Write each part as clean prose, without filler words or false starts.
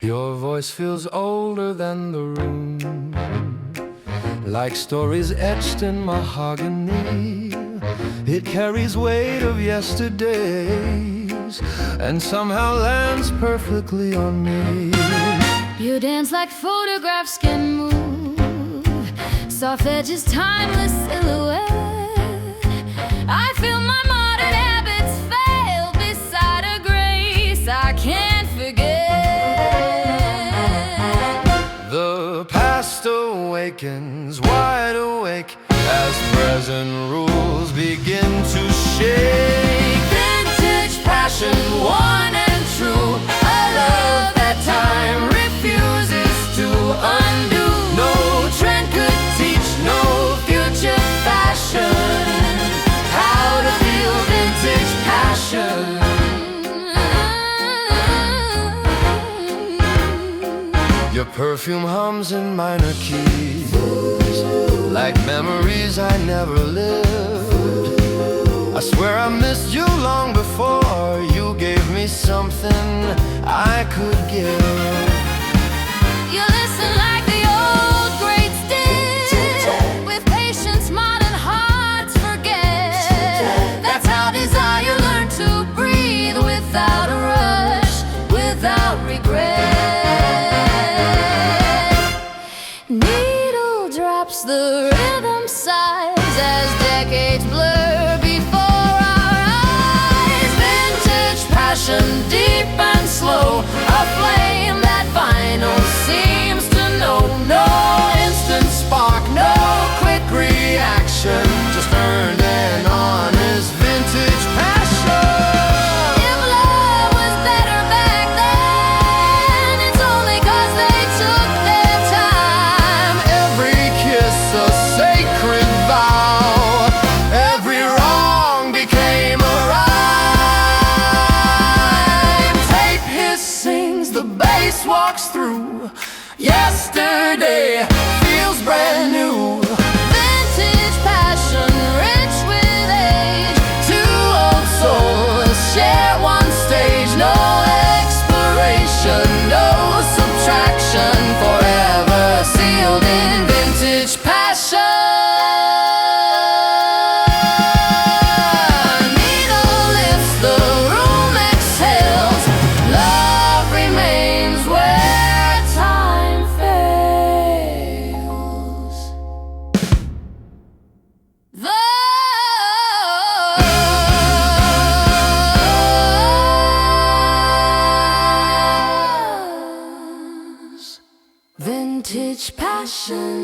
Your voice feels older than the room, like stories etched in mahogany. It carries weight of yesterdays and somehow lands perfectly on me. You dance like photographs can move, soft edges, timeless silhouette. I feel my modern habits fail beside a grace I can't forget. The past awakens, wide awake, as present rules begin to shake. Vintage passion, one and true, a love that time refuses to undo. No trend could teach, no future fashion, how to feel vintage passion. Your perfume hums in minor keys, like memories I never lived. I swear I missed you long before you gave me something I could give. You listen like the old greats did, with patience modern hearts forget. That's how desire learned to breathe, without a rush, without regret. Needle drops, the rhythm sighs as decades blur before our eyes. Vintage passion, deep and slow, a flame that vinyl seems to know. No instant spark, no quick reaction, just earned and honest vintage passion. If love was better back then, it's only 'cause they took their time. Every kiss a sacred vow, every wrong became a rhyme. Tape hiss sings, the bass walks through. Yesterday feels brand new. Vintage passion, rich with age. Two old souls share one stage. No expiration, no subtraction, forever sealed in vintage passion. Needle lifts, the room exhales. Love remains where time fails. Vintage passion.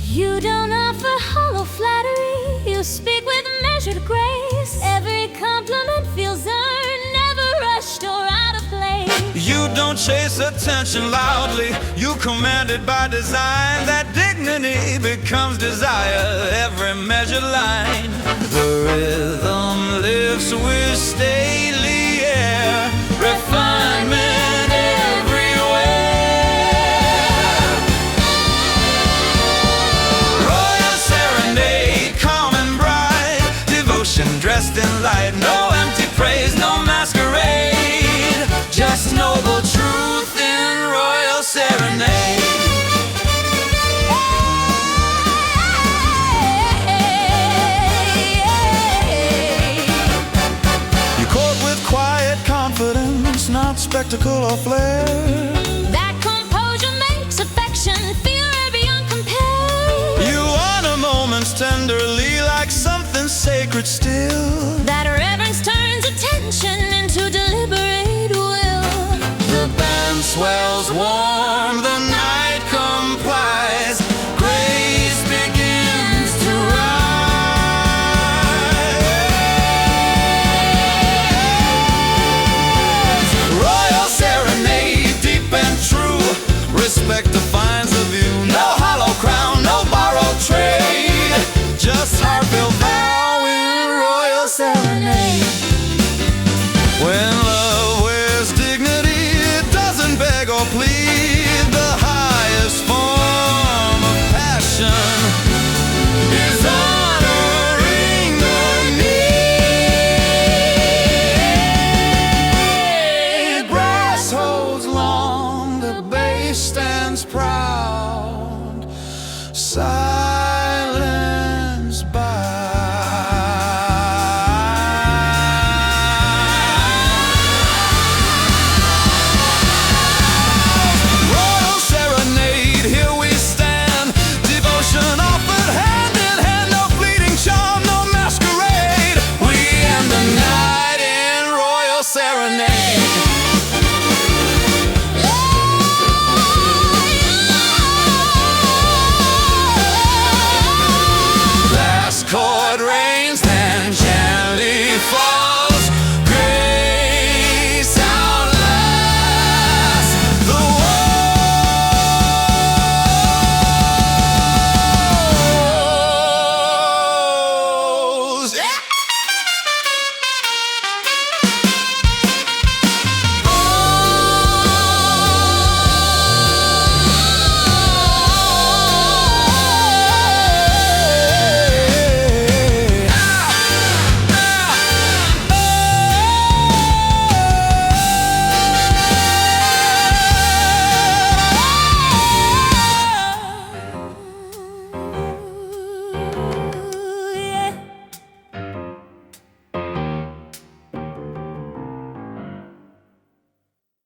You don't offer hollow flattery, you speak with measured grace. Every compliment feels earned, never rushed or out of place. You don't chase attention loudly, you command it by design. That dignity becomes desire, every measured line. The rhythm lifts with stately air, refinement everywhere. Royal serenade, calm and bright, devotion dressed in light. No empty praise, no masquerade, just noble truth in royal serenade. You court with quiet confidence, not spectacle or flair. That composure makes affection feel beyond compare. You honor moments tenderly, like something sacred still. That reverence turns attention into deliberate will. The band swells warm, the night complies. Grace begins to rise. Royal serenade, deep and true. Respect defines the view. No hollow crown, no borrowed trade. Just heartfelt vow in royal serenade. When love wears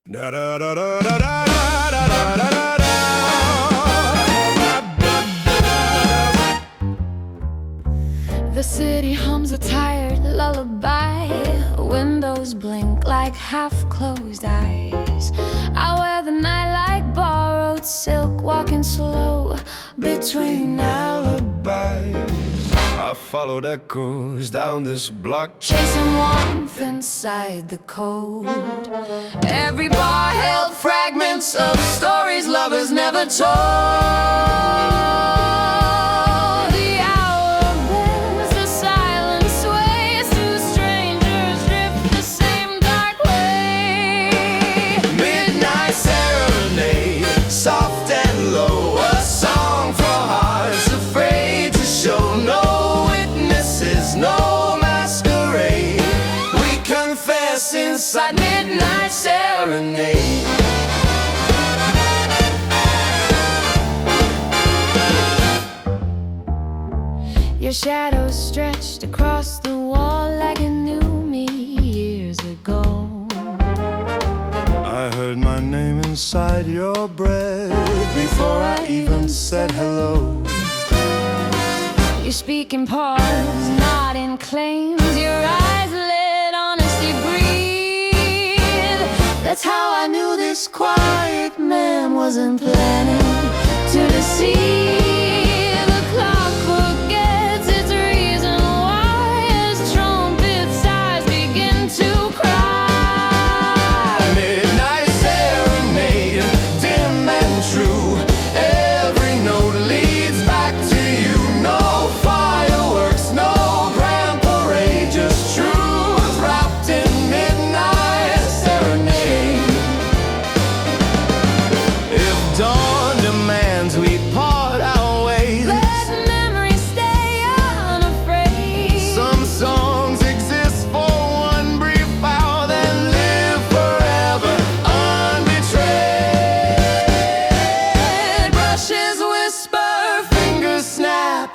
Da da da da da da da da da da da. The city hums a tired lullaby. Windows blink like half-closed eyes. I wear the night like borrowed silk, walking slow between alibis. I followed echoes down this block, Chasing warmth inside the cold. Every bar held fragments of stories lovers never told. The hour bends, the silence sways. Two strangers drift the same dark way. midnight serenade, soft and low, a song for hearts afraid to show. No witnesses, no masquerade. We confess inside midnight serenade. Your shadow stretched across the wall like it knew me years ago. I heard my name inside your breath before I even said hello. You speak in pause, not in claims. Your eyes let honesty breathe. That's how I knew this quiet man wasn't planning to deceive. The clock forgets its reason why as trumpet's eyes begin to cry. Midnight serenade, dim and true. Every note leads back to you. No fireworks, no grand parade, just truth wrapped in midnight serenade. If dawn demands we part our ways, Let memory stay unafraid. some songs exist for one brief hour, then live forever unbetrayed. Brushes whisper, Fingers snap,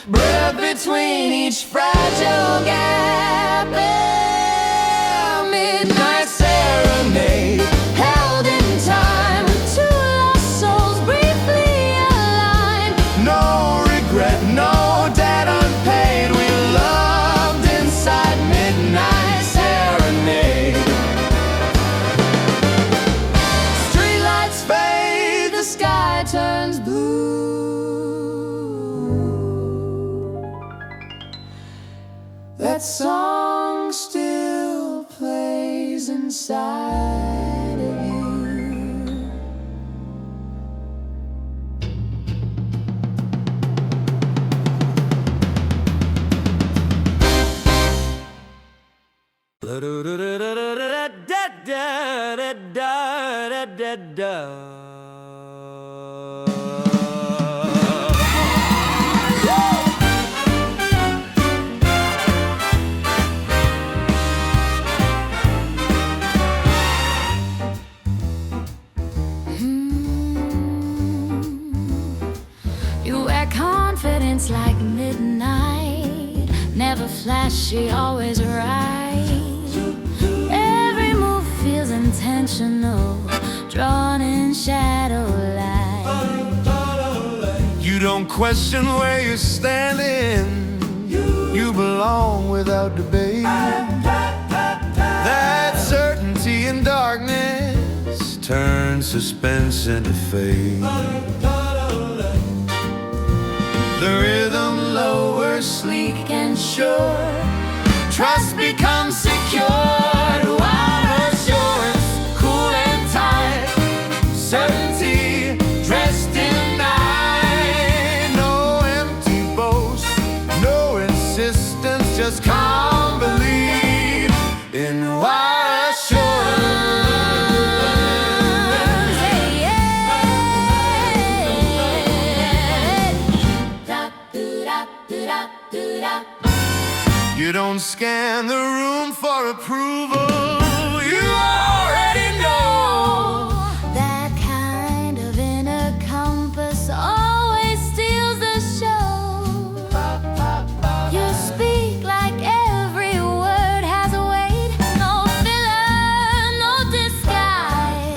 breath between each fragile gap. Yeah, midnight serenade, held in time. Two lost souls briefly aligned. no regret, no debt unpaid. We loved inside midnight serenade. Streetlights fade, the sky turns blue. That song still plays inside of you. You wear confidence like midnight, never flashy, always right. Every move feels intentional, drawn in shadow light. You don't question where you're standing. You belong without debate. That certainty in darkness turns suspense into fate. The rhythm lower, sleek and sure. Trust becomes secured. Wild assurance, cool and tight. Certainty dressed in night. No empty boast, no insistence. Just calm believe in wild assurance. You don't scan the room for approval. You already know. That kind of inner compass always steals the show. You speak like every word has a weight. No filler, no disguise.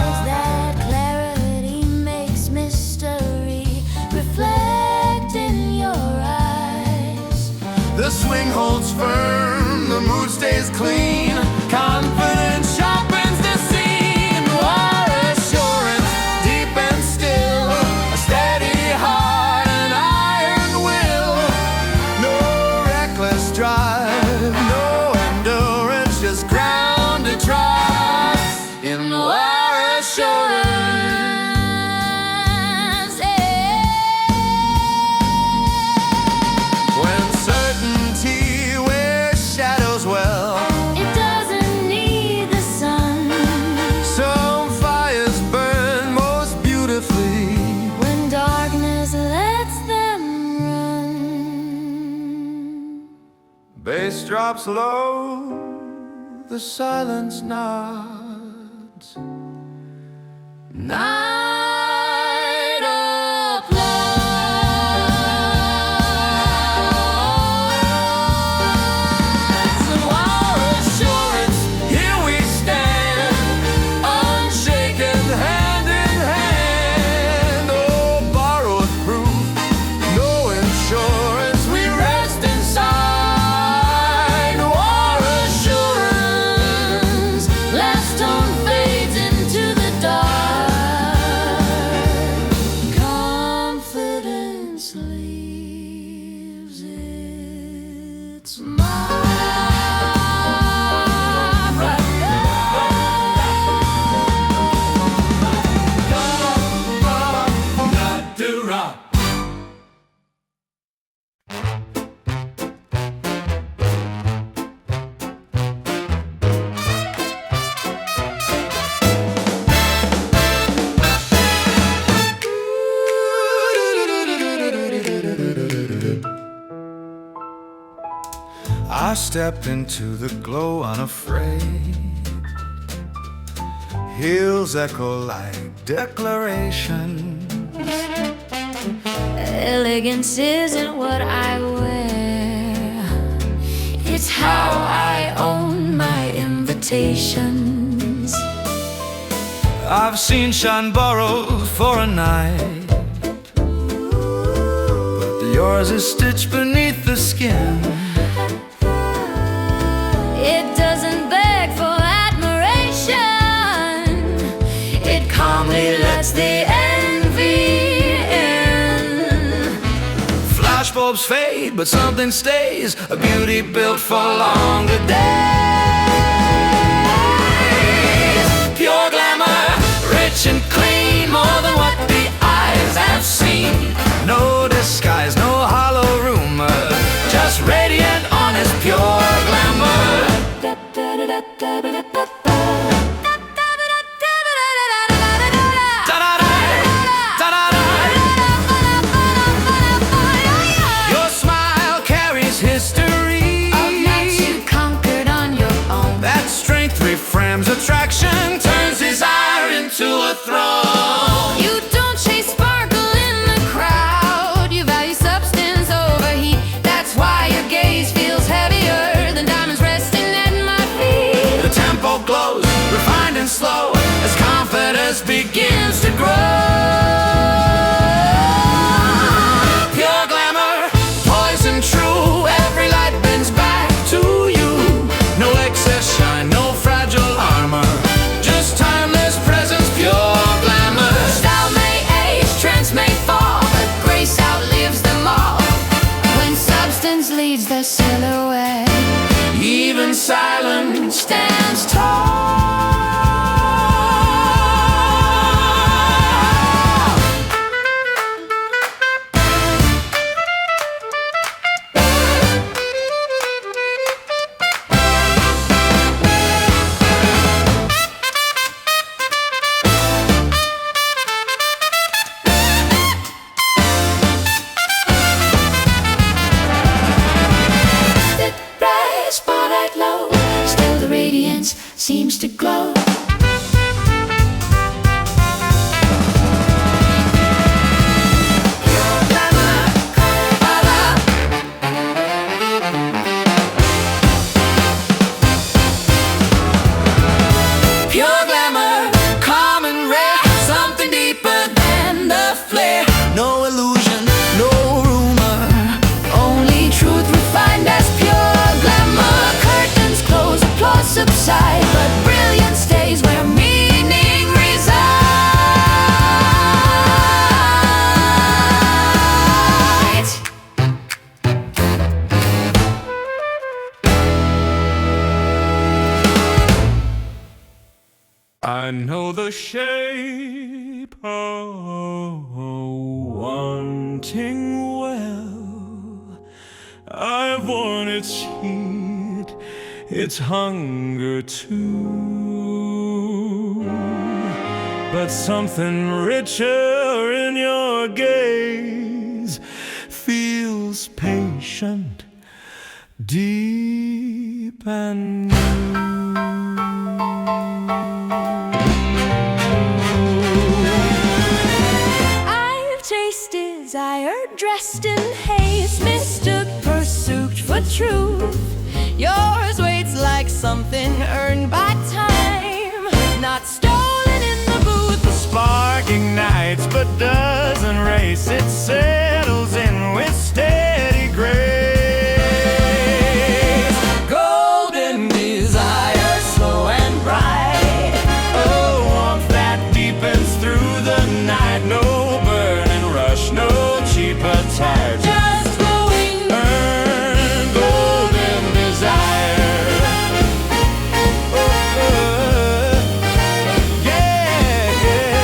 drops low, the silence nods. Night of love. So our assurance, Here we stand, unshaken, hand in hand. Oh, borrowed proof, no insurance, we rest inside. Our assurance, last stone fades into the dark. Confidence leaves its mark. I step into the glow unafraid. Heels echo like declarations. Elegance isn't what I wear, it's how I own my invitations. I've seen shine borrowed for a night, but yours is stitched beneath the skin. It doesn't beg for admiration, it calmly lets the envy in. Flashbulbs fade, but something stays, a beauty built for longer days. Pure glamour, rich and clean, more than what the eyes have seen. No disguise, no hollow rumor, just radiant, honest, pure glamour. Your smile carries history Of nights you conquered on your own. that strength reframes attraction, turns desire into a throne. You don't chase sparkle in the crowd, you value substance over heat. That's why your gaze feels heavier than diamonds resting at my feet. The tempo glows, refined and slow, as confidence begins to grow. Pure glamour, poison true, every light bends back to you. No excess shine, no fragile armor, just timeless presence, pure glamour. Style may age, trends may fall, but grace outlives them all. When substance leads the silhouette, Even silence stands tall. The bright spotlight low, still the radiance seems to glow. Pure glamour, color. pure glamour, calm and rare, something deeper than the flare. No illusion, no rumor, Only truth refined as pure glamour. Curtains close, applause subside, but brilliance stays where meaning resides. I know the shape of wanting well. I've worn its heat, its hunger too. But something richer in your gaze feels patient, deep. and new. I've chased desire, dressed in haste, mistook pursuit for truth. Yours waits like something earned by time, not stolen in the booth. The spark ignites but doesn't race, it settles in with steady grace. Golden desire, slow and bright, oh, warmth that deepens through the night. No burning rush, no cheap attire, Just glowing, earn golden desire. Yeah, yeah.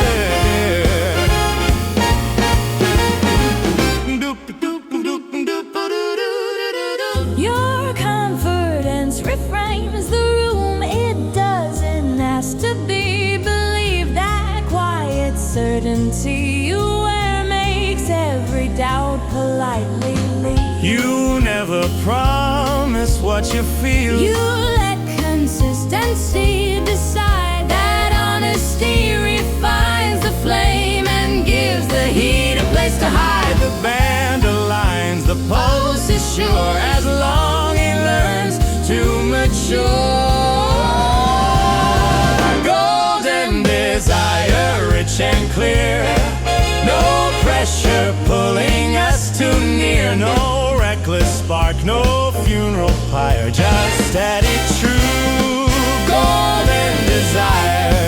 your confidence reframes the room. It doesn't ask to be believed. That quiet certainty you wear makes every doubt politely leave. You never promise what you feel. You let consistency decide. That honesty refines the flame and gives the heat a place to hide. The band aligns, the pulse is sure, as long he learns to mature. Golden desire, rich and clear, no pressure pulling us too near. No reckless spark, no funeral pyre, just steady, true golden desire.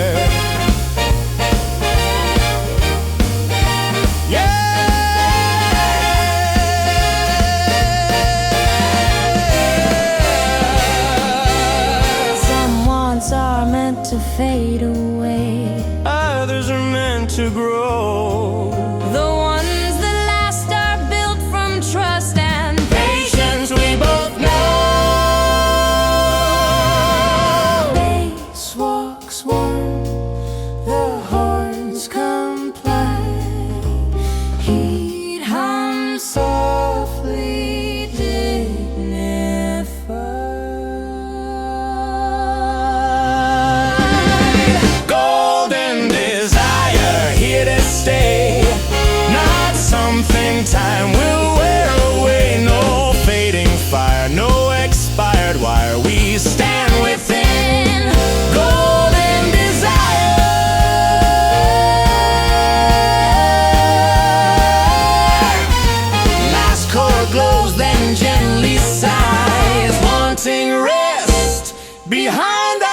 Some wants are meant to fade away. Others are meant to grow. The ones that last are built from trust and Patience, we both know. Bass walks warm, the horns comply. Heat hums softly dignified. Golden desire, here to stay. Not something time will wear away. No fading fire, no expired wire. We stand within golden desire. Last chord glows, then gently sighs, wanting rest behind our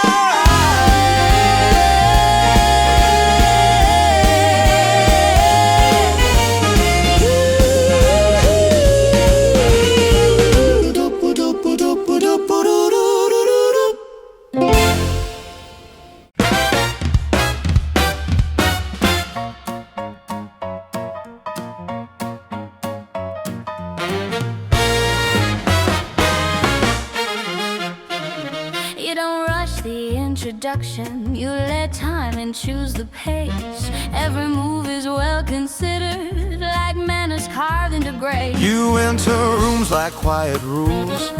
You don't rush the introduction, you let time and choose the pace. Every move is well considered, like manners carved into grace. You enter rooms like quiet rules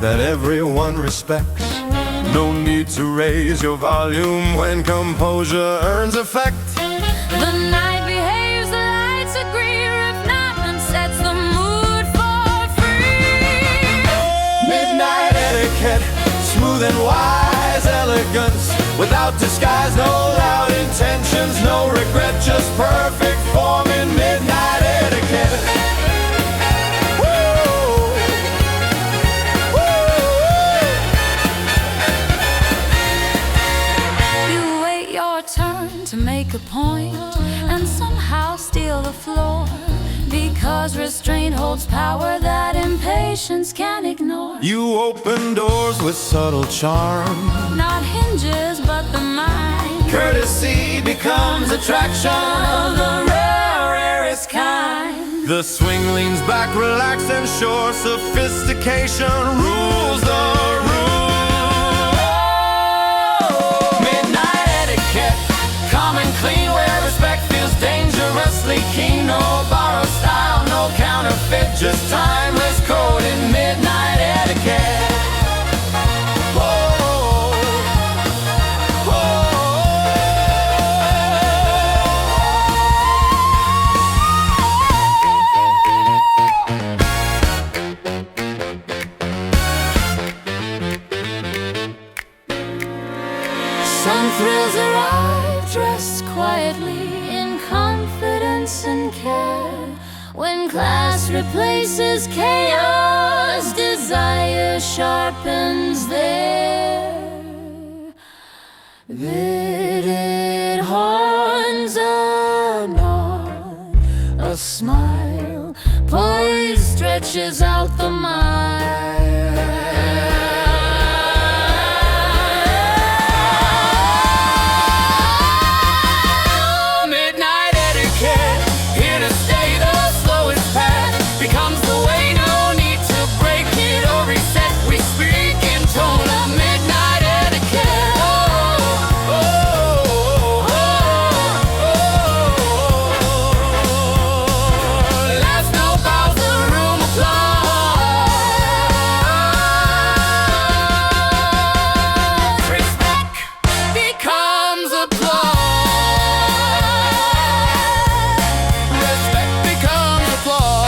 that everyone respects. No need to raise your volume when composure earns effect. The night behaves, the lights agree, if not, and sets the mood for free. Midnight etiquette, smooth and wise elegance, without disguise, no loud intentions, no regret, just perfect form in midnight etiquette. Woo! Woo! You wait your turn to make a point and somehow steal the floor, because restraint holds power that impatience can't ignore. You open doors with subtle charm. Not hinges, but the mind. Courtesy becomes attraction of the rarest kind. The swing leans back, relaxed and sure. Sophistication rules the room. Midnight etiquette, calm and clean, where respect feels dangerously keen. No borrowed style, no counterfeit, just timeless code in midnight etiquette. rests quietly in confidence and care. When class replaces chaos, desire sharpens there. Beaded horns, a nod, a smile, poise stretches out the mile. Midnight etiquette, here to stay, the slowest path becomes the way. No need to break it or reset. We speak in tone of midnight etiquette. Last note bows, the room applauds. Respect becomes applause. Respect becomes applause.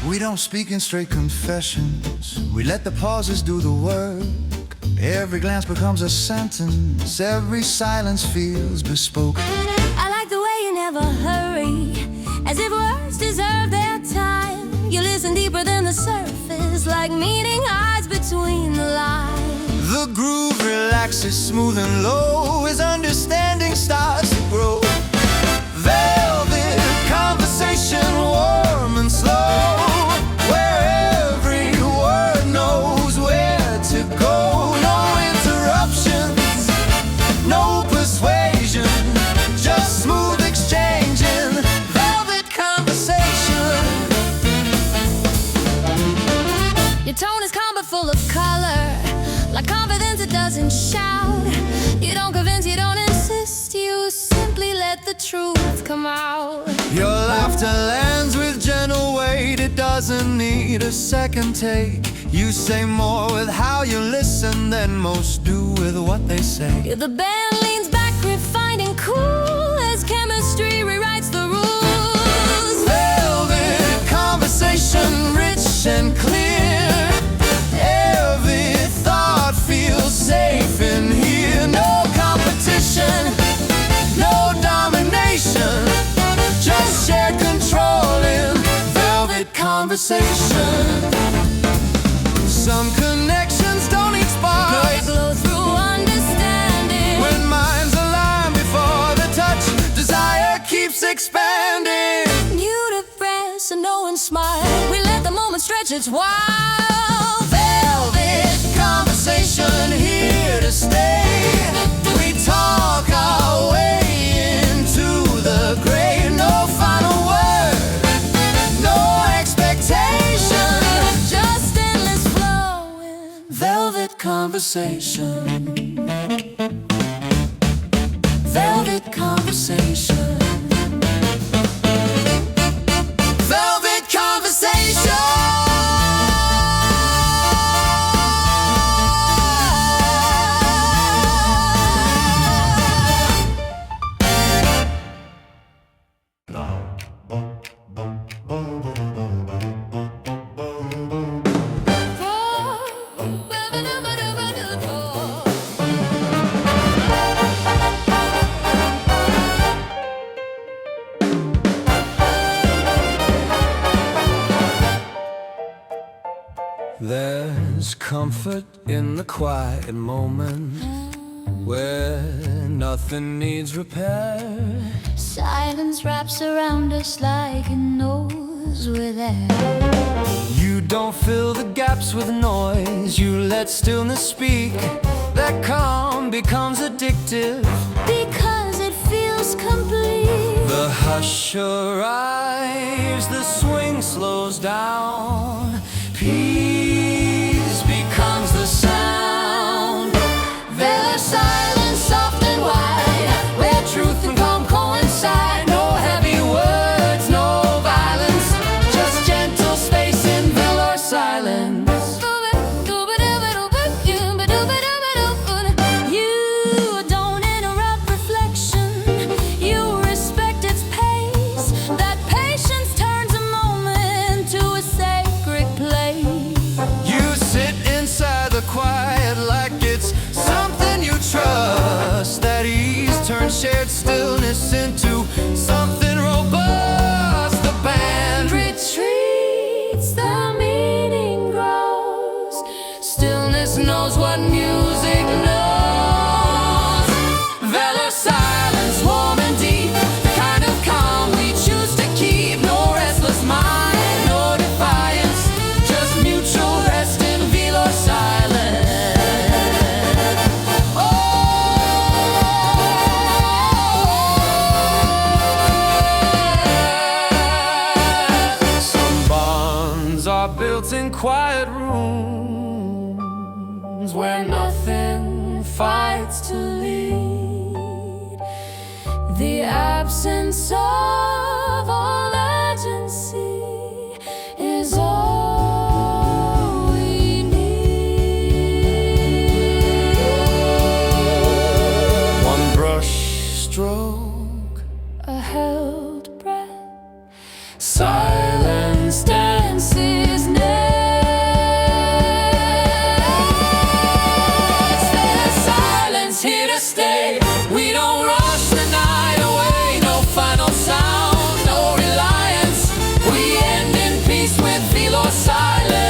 We don't speak in straight confessions. We let the pauses do the work. Every glance becomes a sentence. Every silence feels bespoke. I like the way you never hurry, as if words deserve their time. You listen deeper than the surface, like meeting eyes between the lines. The groove relaxes smooth and low as understanding starts to grow. Velvet conversation, warm and slow, where every word knows where to go. No interruptions, no persuasion, just smooth exchanging. Velvet conversation. Your tone is calm but full of color, like confidence it doesn't shout. You don't convince, you don't insist, you simply let the truth come out. Your laughter lands with gentle weight. It doesn't need a second take. You say more with how you listen than most do with what they say. The band leans back, refined and cool, as chemistry rewrites the rules. Velvet conversation, rich and clear. Every thought feels safe in here. No competition, no domination, just shared control in velvet conversation. Some connections don't need sparks. They glow through understanding. When minds align before the touch, desire keeps expanding. New to press and no one smile. We let the moment stretch its wild. Velvet conversation, here to stay. We talk our way into the gray. No final word, no expectation, Just endless flowing. velvet conversation. Velvet conversation. Velvet conversation. There's comfort in the quiet moment where nothing needs repair. Silence wraps around us like it knows we're there. You don't fill the gaps with noise, you let stillness speak. That calm becomes addictive Because it feels complete. The hush arrives, the swing slows down. Peace becomes the sound. There's silence soft and wide, where truth and calm coincide. No heavy words, no violence, in quiet rooms where nothing fights to lead. The absence of all urgency is all we need. One brush stroke, A held breath, silence dances next. There's silence here to stay. We don't rush the night away. No final sound, no reliance. We end in peace with feel or silence.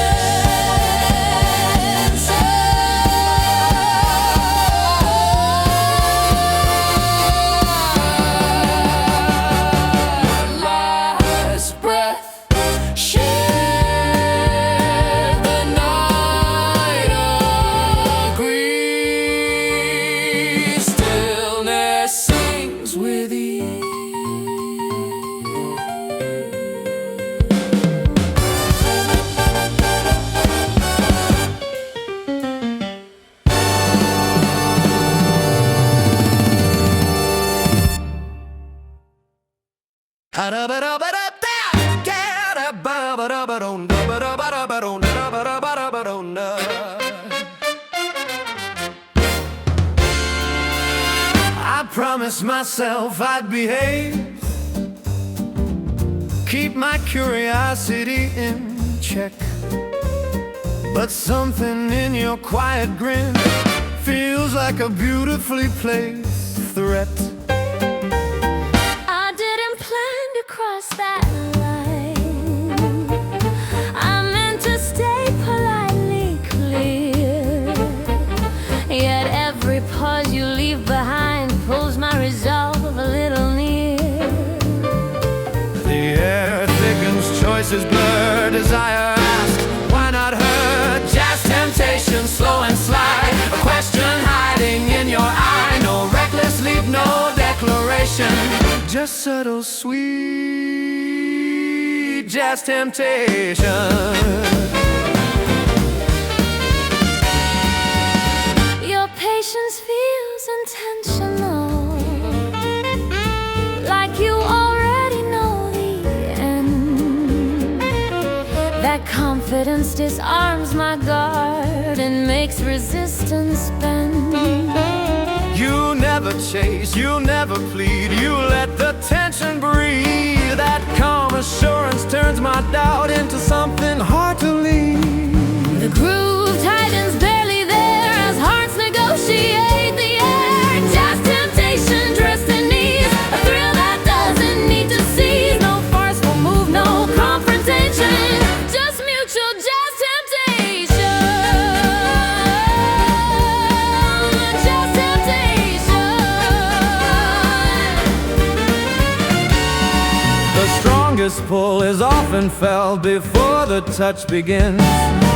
Last breath, share the night, agree. Stillness sings with ease. I promised myself I'd behave, keep my curiosity in check. But something in your quiet grin feels like a beautifully placed threat. I didn't plan to cross that line. I meant to stay politely clear. Yet every pause you leave behind pulls my resolve a little near. The air thickens, choices blur, desire asks, why not her? Jazz temptation, slow and sly, a question hiding in your eye. No reckless leap, no declaration, just subtle, sweet jazz temptation. Your patience feels intentional, like you already know the end. That confidence disarms my guard and makes resistance bend. You never chase, you never plead, you let the tension breathe. That calm assurance turns my doubt into something hard to leave. The groove tightens, barely there, as hearts negotiate the air. Jazz temptation, dressed in ease, a thrill that doesn't need to seize. No forceful move, no confrontation, just mutual jazz temptation. Jazz temptation. The strongest pull is often felt before the touch begins,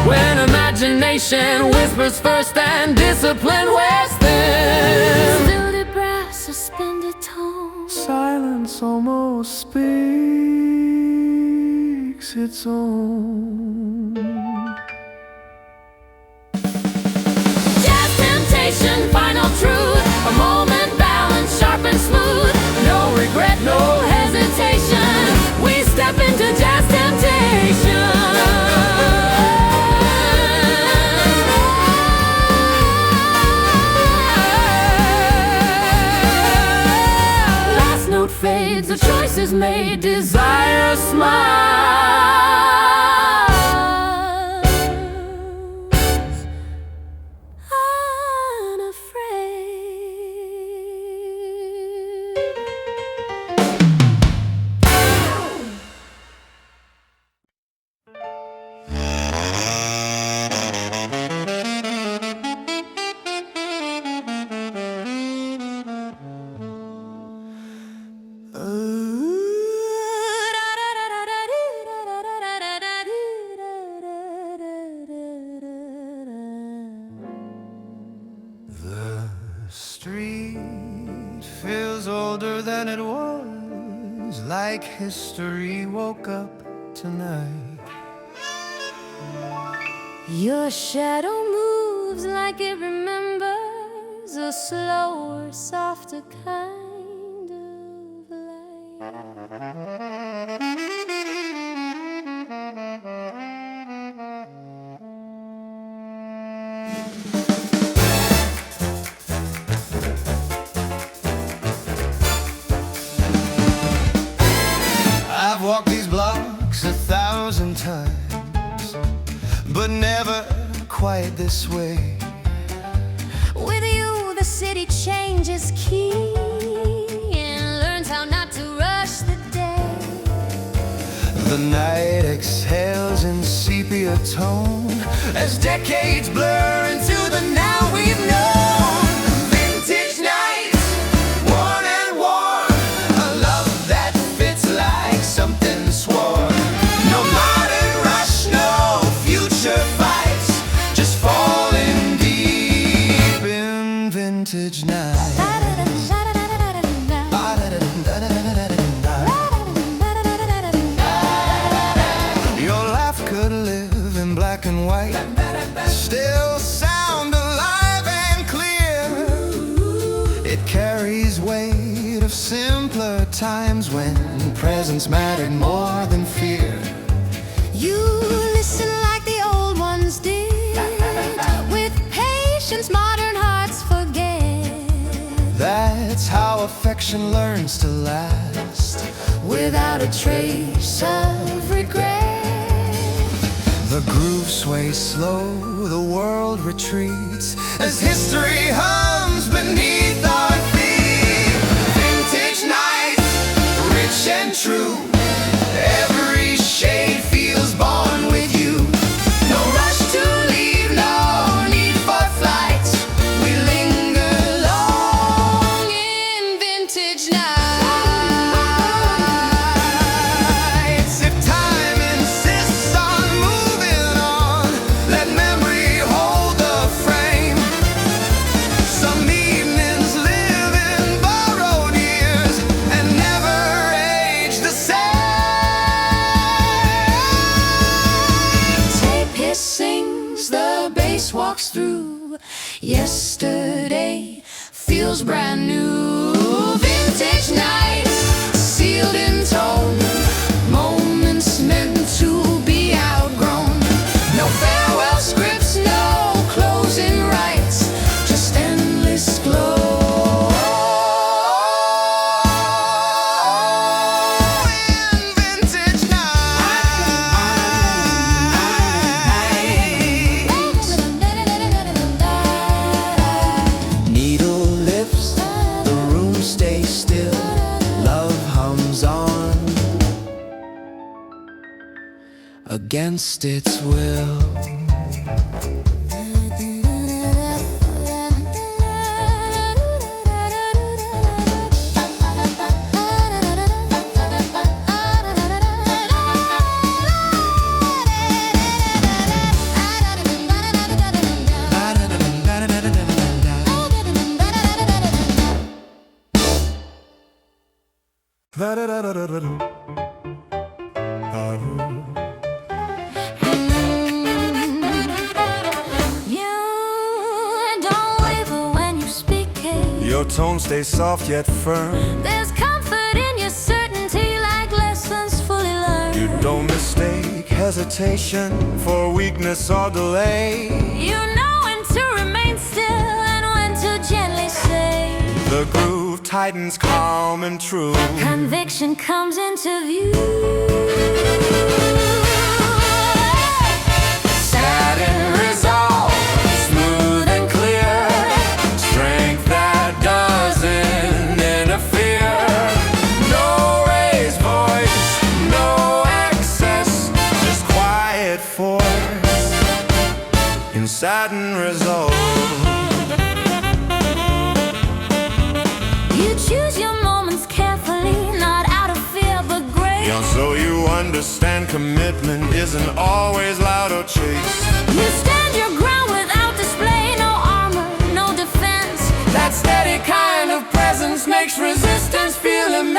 when imagination whispers first and discipline wears thin. Stilted brass, suspended tone. Silence almost speaks its own. Jazz temptation, final truth. A moment balanced, sharp and smooth. No regret, no hesitation. We step into jazz temptation. Last note fades, the choice is made. Desire smiles, unafraid. Street feels older than it was, like history woke up tonight. Your shadow moves like it remembers a slower, softer kind of light. I've walked these blocks 1,000 times, but never quite this way. With you, the city changes key and learns how not to rush the day. The night exhales in sepia tone as decades blur into the now we've known. Vintage nights, worn and warm, a love that fits like something sworn. No modern rush, no future fights, just falling deep in vintage nights. Your laugh could live in black and white, still sound alive and clear. It carries weight of simpler times when presence mattered more than fear. You listen like the old ones did, with patience modern hearts forget. That's how affection learns to last, Without a trace of regret. the groove sways slow, the world retreats as history hums beneath our feet. Vintage nights, rich and true, every shade feels born with you. No rush to leave, no need for flight, we linger long in vintage nights. If time insists on moving on, let memory hold the frame. Some evenings live in borrowed years and never age the same. Tape hiss sings, the bass walks through. Yesterday feels brand new. Vintage nights, sealed in tone, moments meant to be outgrown. No farewell scripts, no closing rites, just endless glow. In vintage nights, needle lifts, the room stays still, love hums on against its will. You don't waver when you speak it. Your tone stays soft yet firm. There's comfort in your certainty, like lessons fully learned. You don't mistake hesitation for weakness or delay. You know when to remain still and when to gently say. The groove tightens calm and true. Conviction comes into view. Satin resolve, smooth and clear, strength that doesn't interfere. No raised voice, no excess, just quiet force in satin resolve. You choose your moments carefully, not out of fear but grace. Yeah, so you understand commitment isn't always loud or chase. You stand your ground without display, no armor, no defense. That steady kind of presence makes resistance feel immense.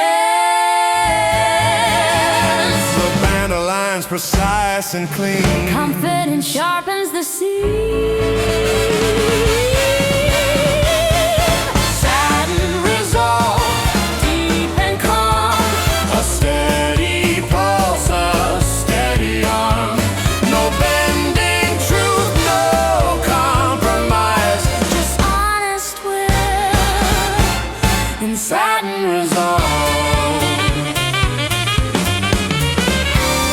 The band aligns precise and clean. Confidence sharpens the sea. Satin resolve, deep and calm, a steady pulse, a steady arm. No bending truth, no compromise, Just honest will in satin resolve.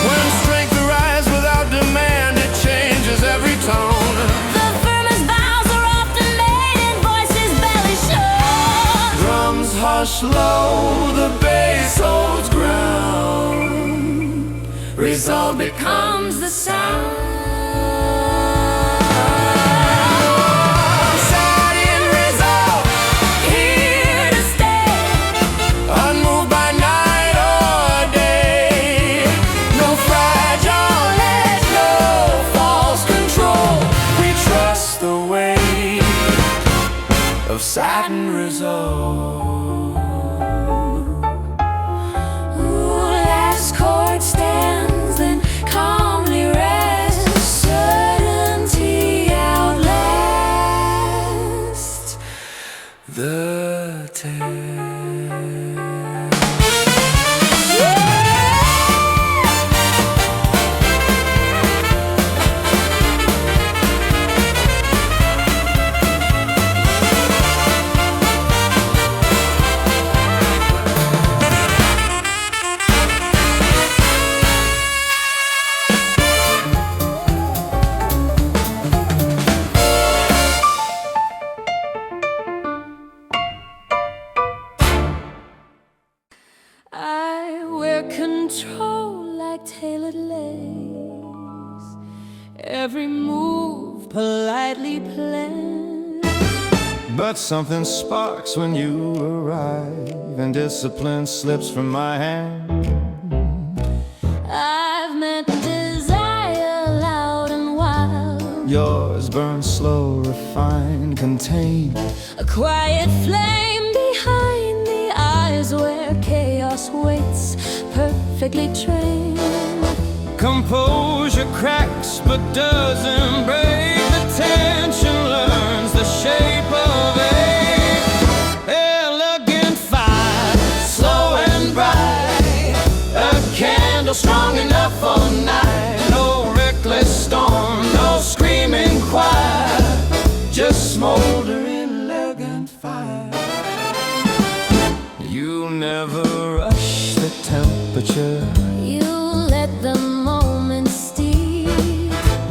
When strength arrives without demand, it changes every tone. The firmest vows are often made in voices barely shown. Drums hush low, the bass holds ground. Resolve becomes The sound. satin resolve, Here to stay. unmoved by night or day. No fragile edge, no false control. We trust the weight of satin resolve. Last chord stands, then calmly rests. Certainty outlasts The test. I wear control like tailored lace. Every move politely planned. But something sparks when you arrive, and discipline slips from my hand. I've met desire loud and wild. Yours burns slow, refined, contained. A quiet flame behind the eyes where chaos waits, perfectly trained. Composure cracks but doesn't break. The tension learns the shape of a elegant fire, slow and bright. A candle strong enough for night. No reckless storm, no screaming choir, just smoldering elegant fire. You never rush the temperature. You let the moment steep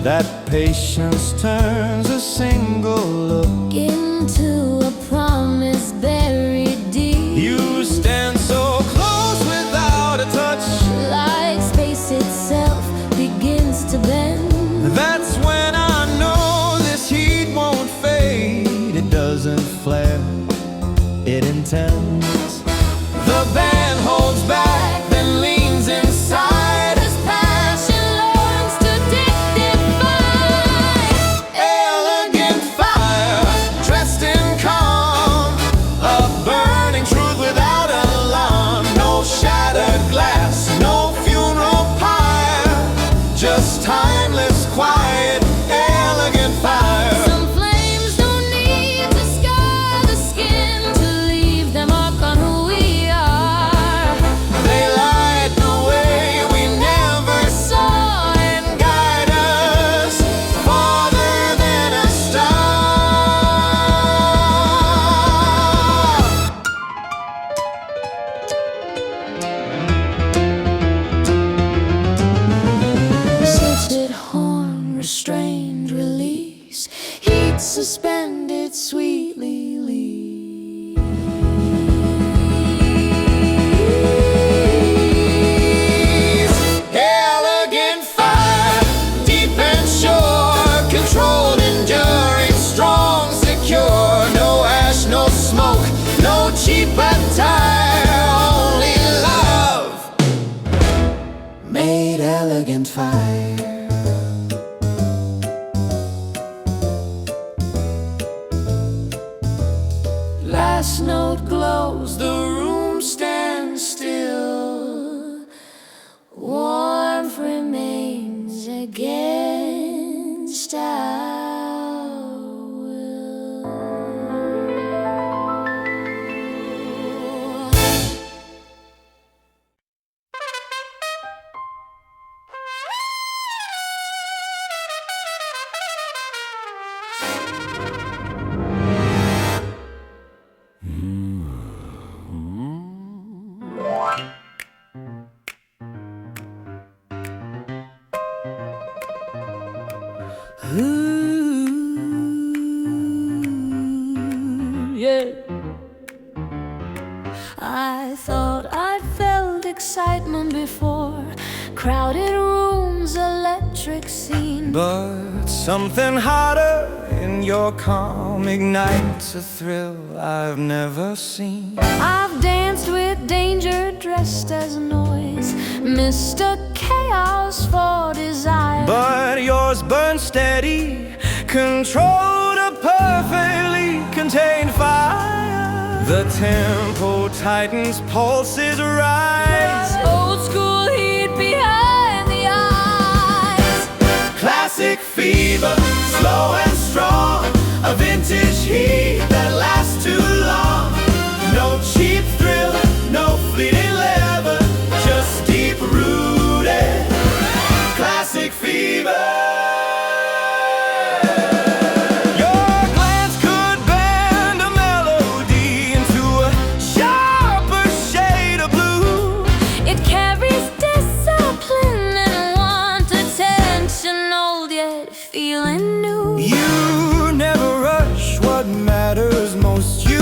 That patience turns a single look. into a promise buried deep. You stand so close without a touch. Like space itself begins to bend. That's when I know this heat won't fade. It doesn't flare, it intends. The band holds back, then leans inside. As passion learns to dignify. Elegant fire, dressed in calm, a burning truth without alarm. No shattered glass, no funeral pyre, just timeless, quiet, elegant fire. Some flames don't need to scar the skin to leave their mark on who we are. They light the way we never saw and guide us farther than a star. Scented horn, restrained release, heat suspended sweetly. Elegant fire, deep and sure, controlled, enduring, strong, secure. No ash, no smoke, no cheap attire, only love made elegant fire. Last note glows, the room stands still. Warmth remains. against our will. Yeah. I thought I felt excitement before. Crowded rooms, electric scene. But something hotter in your calm ignites a thrill I've never seen. I've danced with danger dressed as noise, Mr. Chaos for desire. But yours burns steady, controlled a perfectly contained fire. The tempo tightens, pulses rise. Old school heat behind the eyes. Classic fever, slow and strong. A vintage heat that lasts too long. No cheap thrill, no fleeting lever, just deep rooted. Classic fever. Your glance could bend a melody into a sharper shade of blue. It carries discipline and want attention, old yet feeling new. You never rush what matters most. You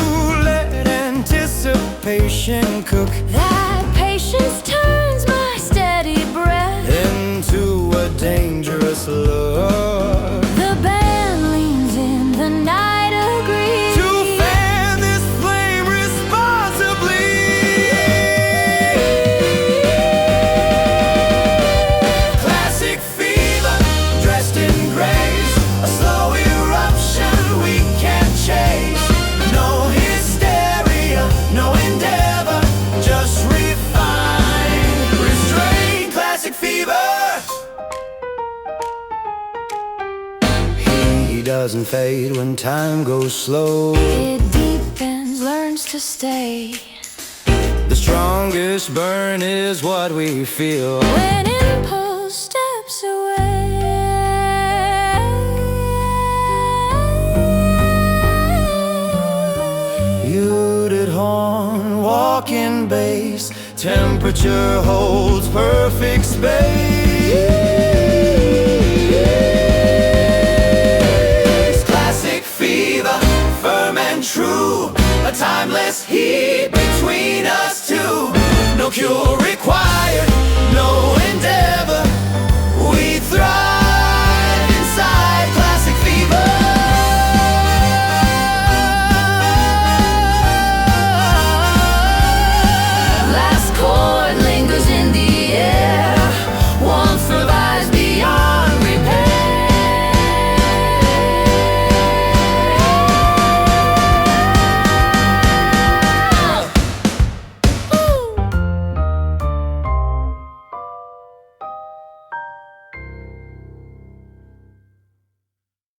let anticipation cook That patience turns my steady breath into a dangerous look. The band leans in, the night agrees To fan this flame responsibly. Classic fever, dressed in grays, a slow eruption we can't chase. No hysteria, no endeavor, just refine, restrain. Classic fever. He doesn't fade when time goes slow. It deepens, learns to stay. The strongest burn is what we feel. When impulse steps away, Muted horn, walking bass, temperature holds perfect space. Classic fever, firm and true, a timeless heat between us two. No cure required, no endeavor, we thrive inside classic fever. last chord lingers in the air. Warmth survives beyond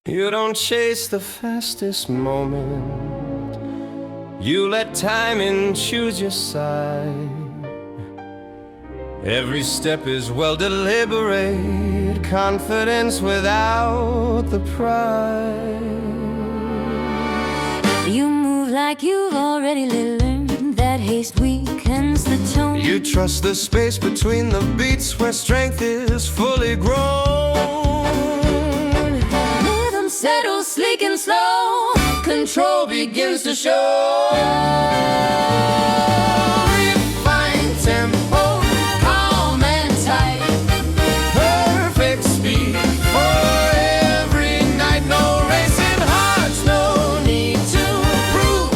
You don't chase the fastest moment. You let timing choose your side. Every step is well deliberated, confidence without the pride. You move like you've already learned that haste weakens the tone. You trust the space between the beats where strength is fully grown. Rhythm settles sleek and slow. Control begins to show. Refined tempo, calm and tight. Perfect speed for every night. No racing hearts, no need to prove.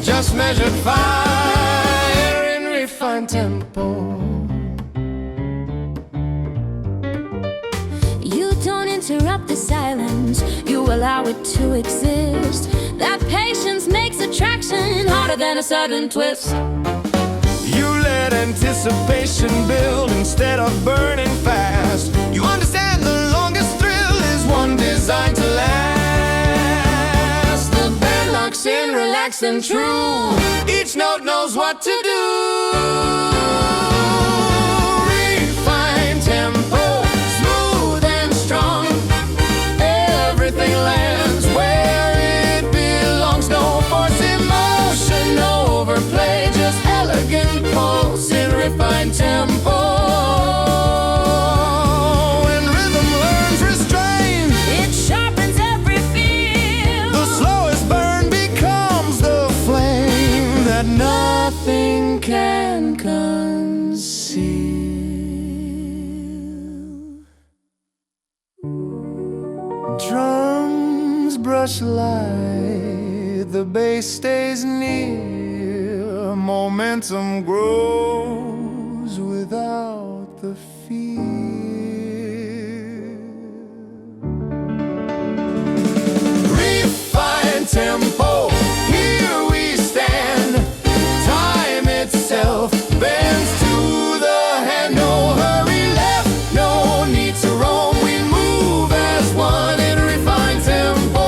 Just measured fire in refined tempo. You don't interrupt the silence, you allow it to exist. That patience makes attraction harder than a sudden twist. You let anticipation build instead of burning fast. You understand and true. Each note knows what to do. Refined tempo, smooth and strong. Everything lands where it belongs. No force, emotion, no overplay. Just elegant pulse in refined tempo. Nothing can conceal. Drums brush light, the bass stays near. Momentum grows without the fear. Refined tempo, here we stand. Time itself bends to the hand. No hurry left, no need to roam. We move as one in refined tempo.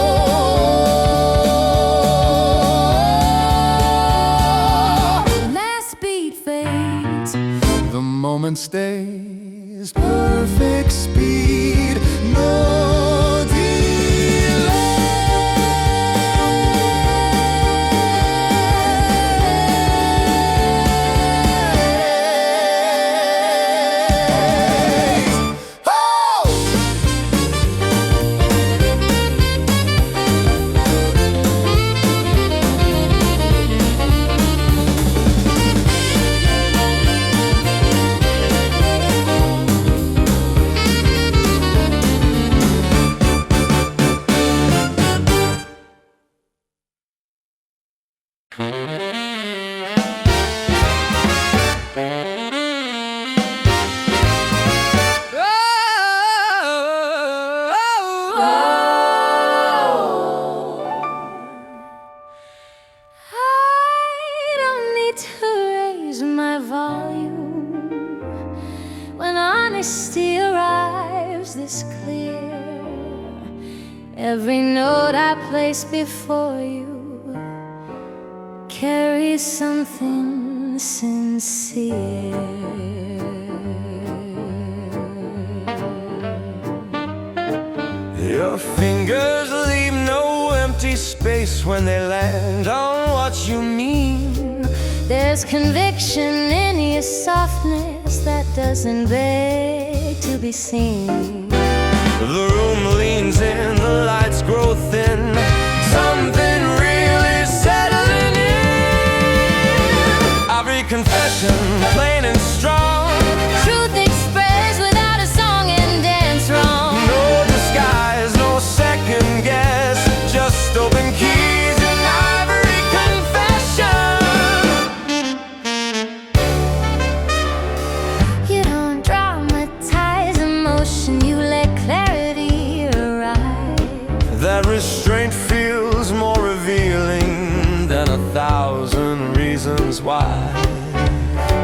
Last beat fades, The moment stays perfect speed. No honesty arrives this clear. Every note I place before you carries something sincere. Your fingers leave no empty space when they land on what you mean. There's conviction in your softness that doesn't beg to be seen. The room leans in, the lights grow thin. Something really settling in. Every confession, plain and strong. Truth expressed without a song and dance wrong. No disguise, no second guess. Just open keys and ivory confession. You don't dramatize emotion, you let clarity arrive. That restraint feels more revealing than 1,000 reasons why.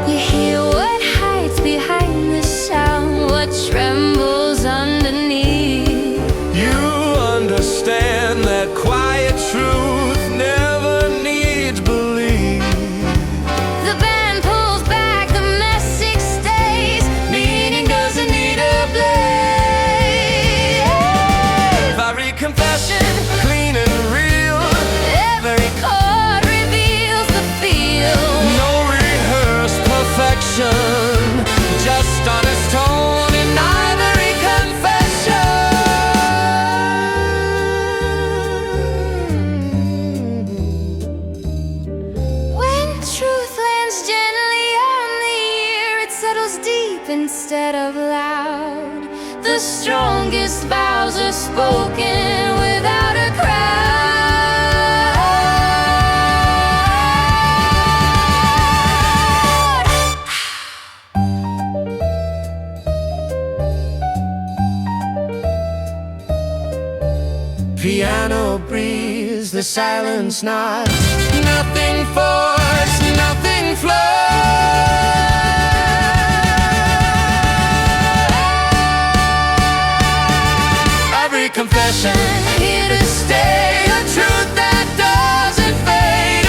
You hear what hides behind the sound, what trembles underneath. You understand that quiet truth never needs belief. The band pulls back, the message stays. Meaning doesn't need a blade. Every confession, clean and real. Every chord reveals the feel. No rehearsed perfection, just honest tone in ivory confession. When truth lands gently on the ear, it settles deep instead of loud. The strongest vows are spoken without a crowd. Piano breeze, the silence nods. Nothing forced, nothing flows. Every confession, Here to stay, a truth that doesn't fade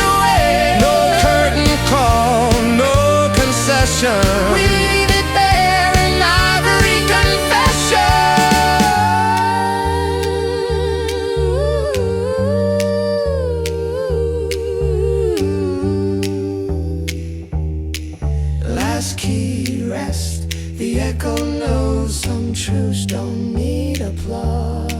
truce don't need applause.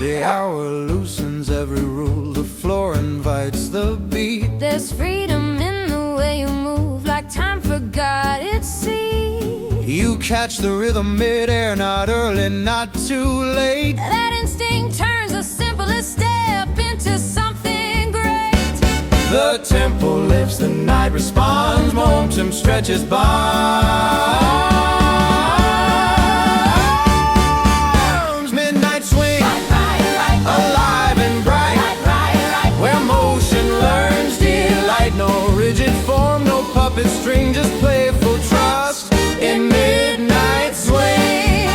The hour loosens every rule, the floor invites the beat. There's freedom in the way you move, like time forgot its seat. You catch the rhythm midair, not early, not too late. That instinct turns the simplest step into something great. The tempo lifts, the night responds, momentum stretches by. String, just playful trust in midnight swing.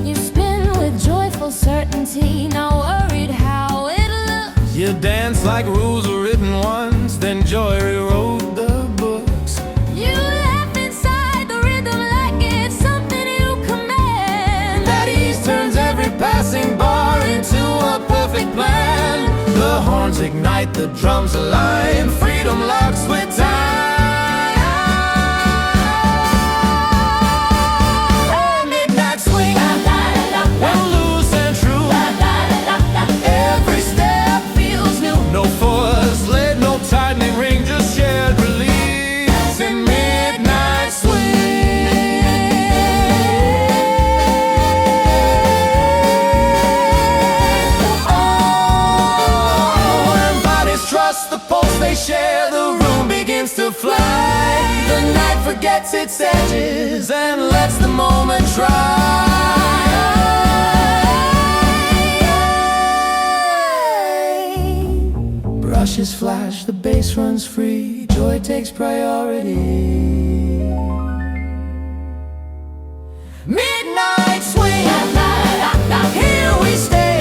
You spin with joyful certainty, not worried how it looks. You dance like rules were written once, then joy rewrote the books. You laugh inside the rhythm like it's something you command. That ease turns every passing bar into a perfect plan. The horns ignite, the drums align, freedom locks with time. A midnight swing, well loose and true. Every step feels new. No force led, no tightening ring, just shared release in midnight swing. Oh, and bodies trust the pulse they share. The room begins to fly. The night forgets its edges and lets the moment try. Brushes flash, the bass runs free, joy takes priority. Midnight swing, here we stay.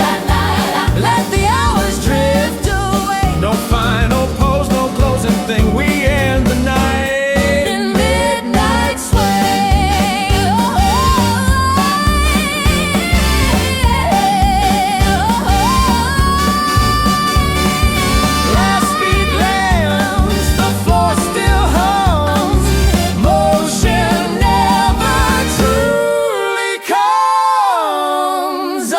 Let the hours drift away. No final pose, no closing thing. We end the night In midnight swing. Last beat lands, the floor still hums. Motion never truly comes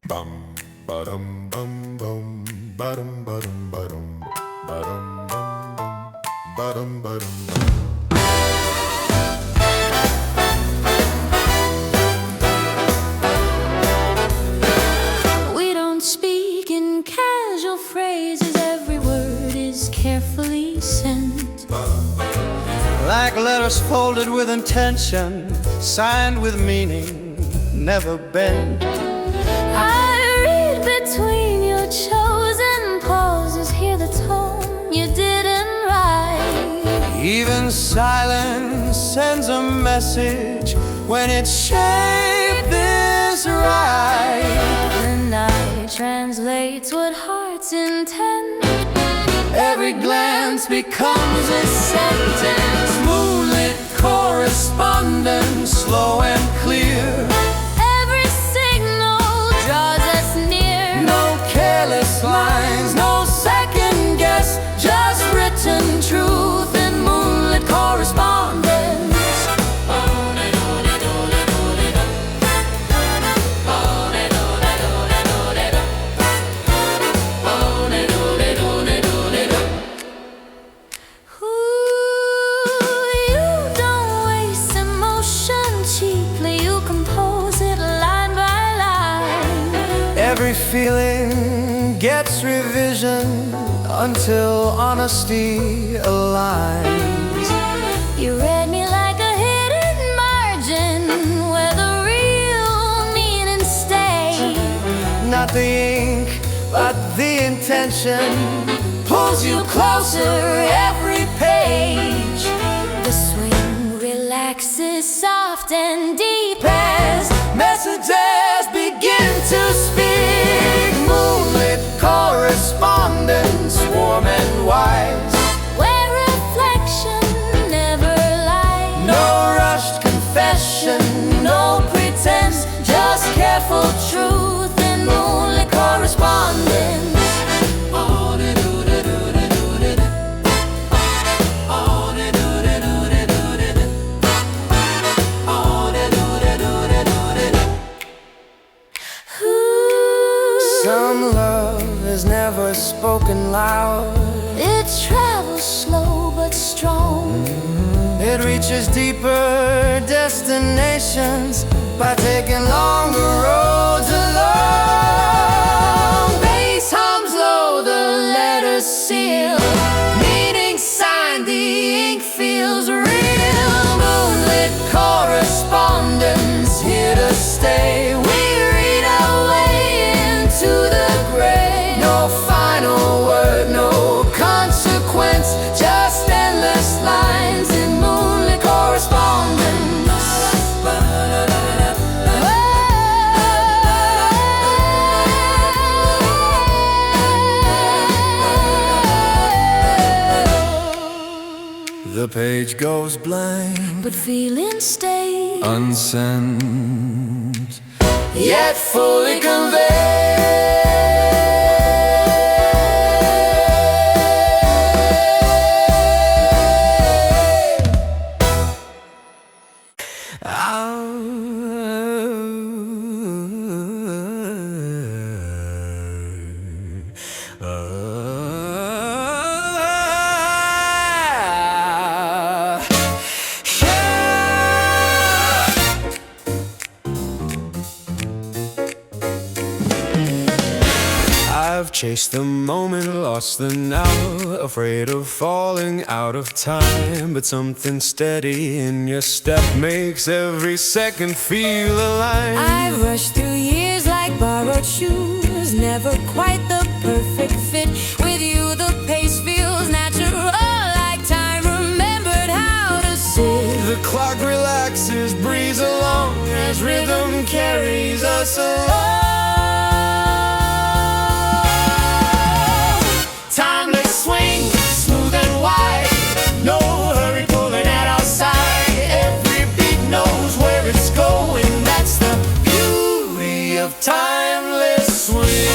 Bum ba-dum bum bum ba-dum ba-dum ba-dum ba-dum bum bum ba-dum ba-dum bum. We don't speak in casual phrases, every word is carefully sent. Like letters folded with intention, signed with meaning, never bent. I read between your chosen pauses, hear the tone you didn't write. Even silence sends a message when its shape is right. The night translates what hearts intend. Every glance becomes a sentence, moonlit correspondence, slow and clear. Every signal draws us near. No careless lines, no second guess, just written truth in moonlit correspondence. You don't waste emotion cheaply, you compose it line by line. Every feeling gets revision until honesty aligns. You read me like a hidden margin, not the ink, but the intention pulls you closer every page. The swing relaxes soft and deep as Messages begin to speak. Moonlit correspondence, warm and wise. where reflection never lies. No rushed confession, no pretense, just careful truth and moonlit correspondence. Some love is never spoken loud. It travels slow but strong. It reaches deeper destinations by taking longer roads along. Bass hums low, the letters seal. Meaning signed, the ink feels real. Moonlit correspondence, here to stay. We read our way into the gray. No final word, no consequence, just endless lines in moonlit correspondence. The page goes blank, But feelings stay. unsent, yet fully conveyed. I've chased the moment, lost the now, afraid of falling out of time. But something steady in your step makes every second feel alive. I've rushed through years like borrowed shoes, never quite the perfect fit. With you the pace feels natural, like time remembered how to sit. The clock relaxes, breeze along as rhythm carries us along. Timeless swing, smooth and wide. No hurry pulling at our side. Every beat knows where it's going. That's the beauty of timeless swing.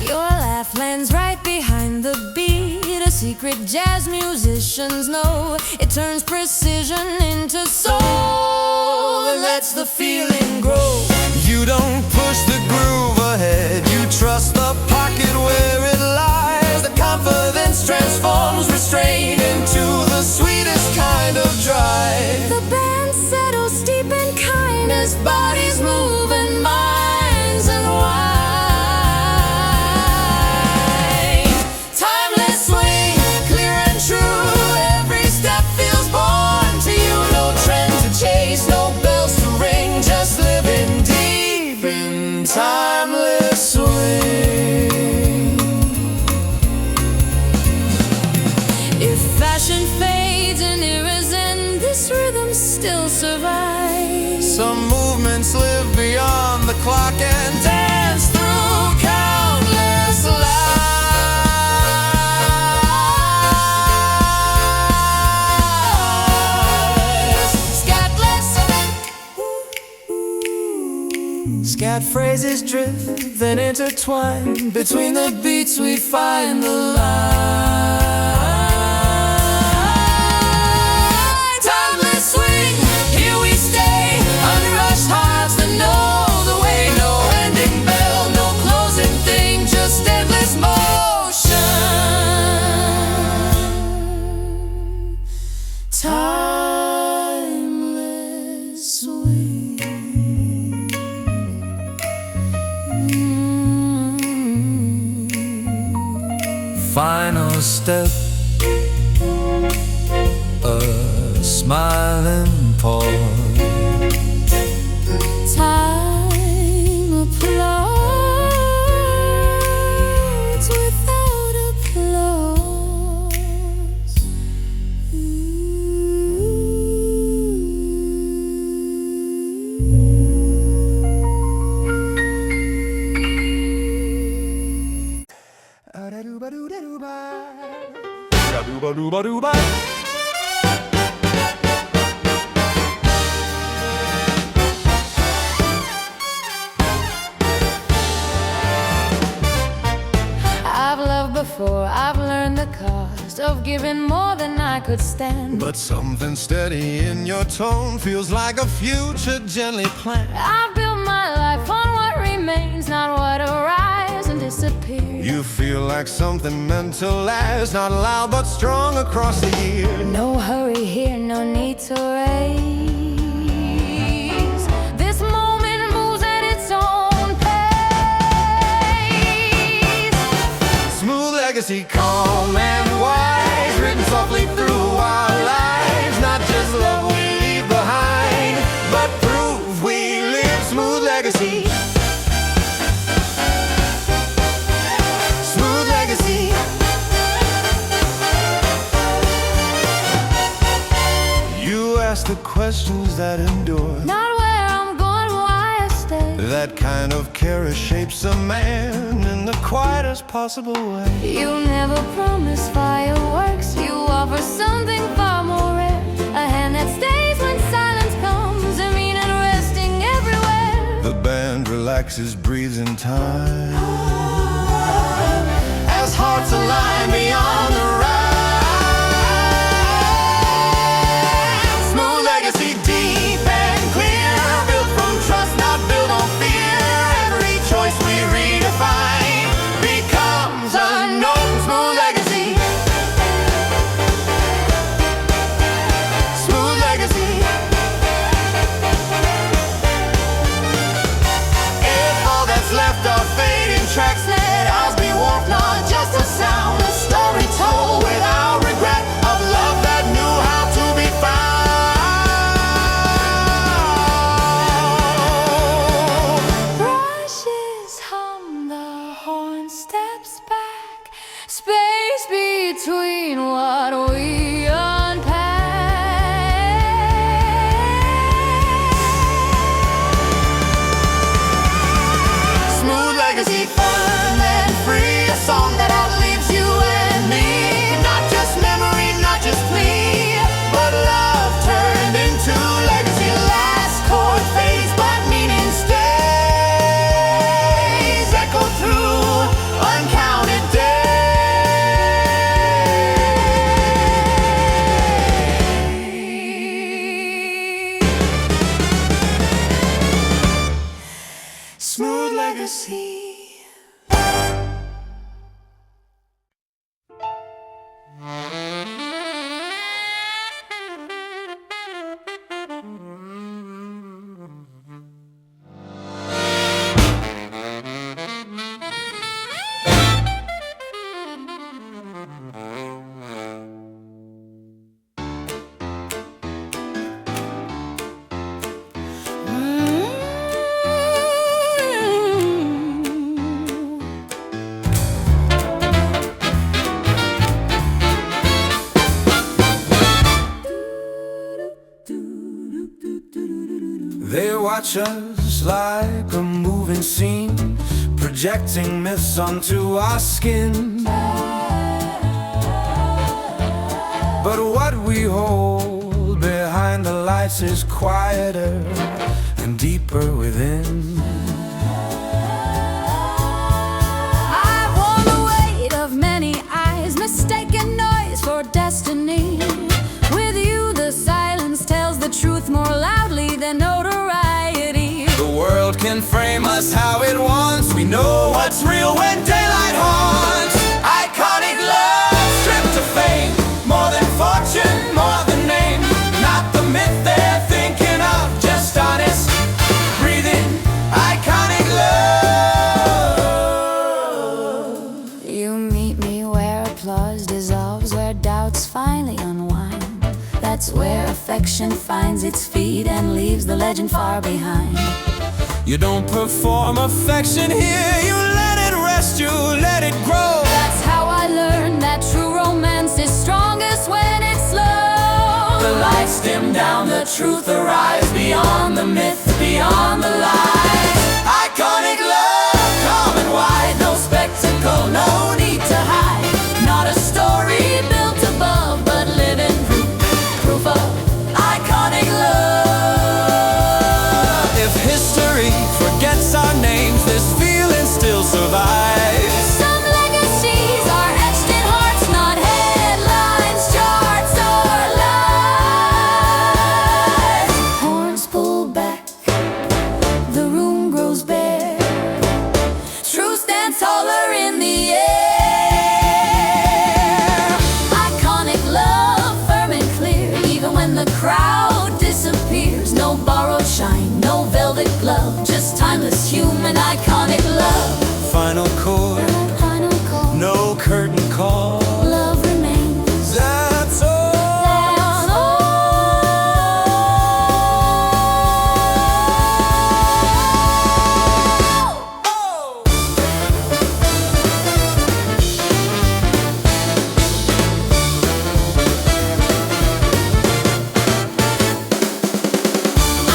Your laugh lands right behind the beat, a secret jazz musicians know. It turns precision into soul and lets the feeling grow. You don't push the groove ahead, you trust the pocket where it lies. The confidence transforms restraint into the sweetest kind of drive. The band settles deep and kind as bodies move and minds unwind. Timeless swing, clear and true. Every step feels born to you. No trend to chase, no bells to ring. Just living deep in Timeless swing. If fashion fades and eras end, this rhythm still survives. Some movements live beyond the clock and dance through countless lives. Scat phrases drift, then intertwine. Between the beats we find the line. Timeless swing, here we stay. Unrushed hearts that know the way. No ending bell, no closing thing, just endless motion. Timeless swing. Final step, smiling pause. Time applauds without applause. I've loved before, I've learned the cost of giving more than I could stand. But something steady in your tone feels like a future gently planned. I've built my life on what remains, not what arrives and disappears. You feel like something meant to last, not loud but strong across the years. No hurry here, no need to race. This moment moves at its own pace. Smooth legacy, calm and wise, written softly through our lives. Not just love we leave behind, but proof we live. Smooth legacy. Smooth legacy. You ask the questions that endure. Not where I'm going, why I stay. That kind of care shapes a man in the quietest possible way. You never promise fireworks, you offer something far more rare. A hand that stays when silence comes, a meaning resting everywhere. The band relaxes, breathes in time, as hearts align beyond the ride. Smooth legacy, deep and clear, built from trust, not built on fear. Every choice we redefine becomes a known. Smooth legacy. Smooth legacy. If all that's left are fading tracks, let ours be warmth, not just a sound. A story told without regret, of love that knew how to be found. Brushes hum, the horn steps back, space between what we unpack. Smooth legacy, fun and free, a song that outlives you and me. Not just memory, not just plea, but love turned into legacy. Last chord fades, but meaning stays. Echo through uncounted days. Smooth legacy. They watch us like a moving scene, projecting myths onto our skin. But what we hold behind the lights is quieter and deeper within. I've worn the weight of many eyes, mistaken noise for destiny. With you, the silence tells the truth more loudly than notoriety. The world can frame us how it wants. We know what's real when daylight haunts. Iconic love, stripped of fame, more than fortune, more than name. Not the myth they're thinking of, just honest, breathing, iconic love. You meet me where applause dissolves, where doubts finally unwind. That's where affection affection finds its feet and leaves the legend far behind. You don't perform affection here, you let it rest, you let it grow. That's how I learned that true romance is strongest when it's slow. The lights dim down, the truth arrives, beyond the myth, beyond the lies. Iconic love, calm and wide, No spectacle, no need to hide. Not a story built above, but living proof of iconic love. if history forgets our names, this feeling still survives. Some legacies are etched in hearts, not headlines, charts, or lies. Horns pulled back, the room grows bare. Truth stands taller in the air. Iconic love, firm and clear, even when the crowd disappears. No borrowed shine, no velvet glove, just timeless human iconic love. Final chord, Final call, no curtain call. love remains. That's all. That's all.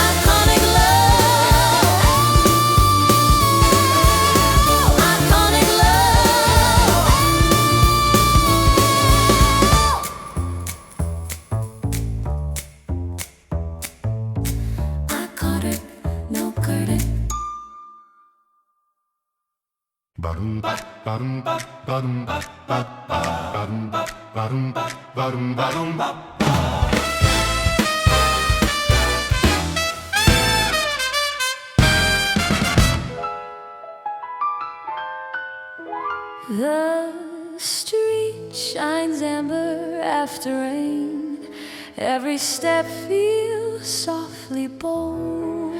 Iconic love. Iconic love. I caught it, no curtain. The street shines amber after rain. Every step feels softly bold.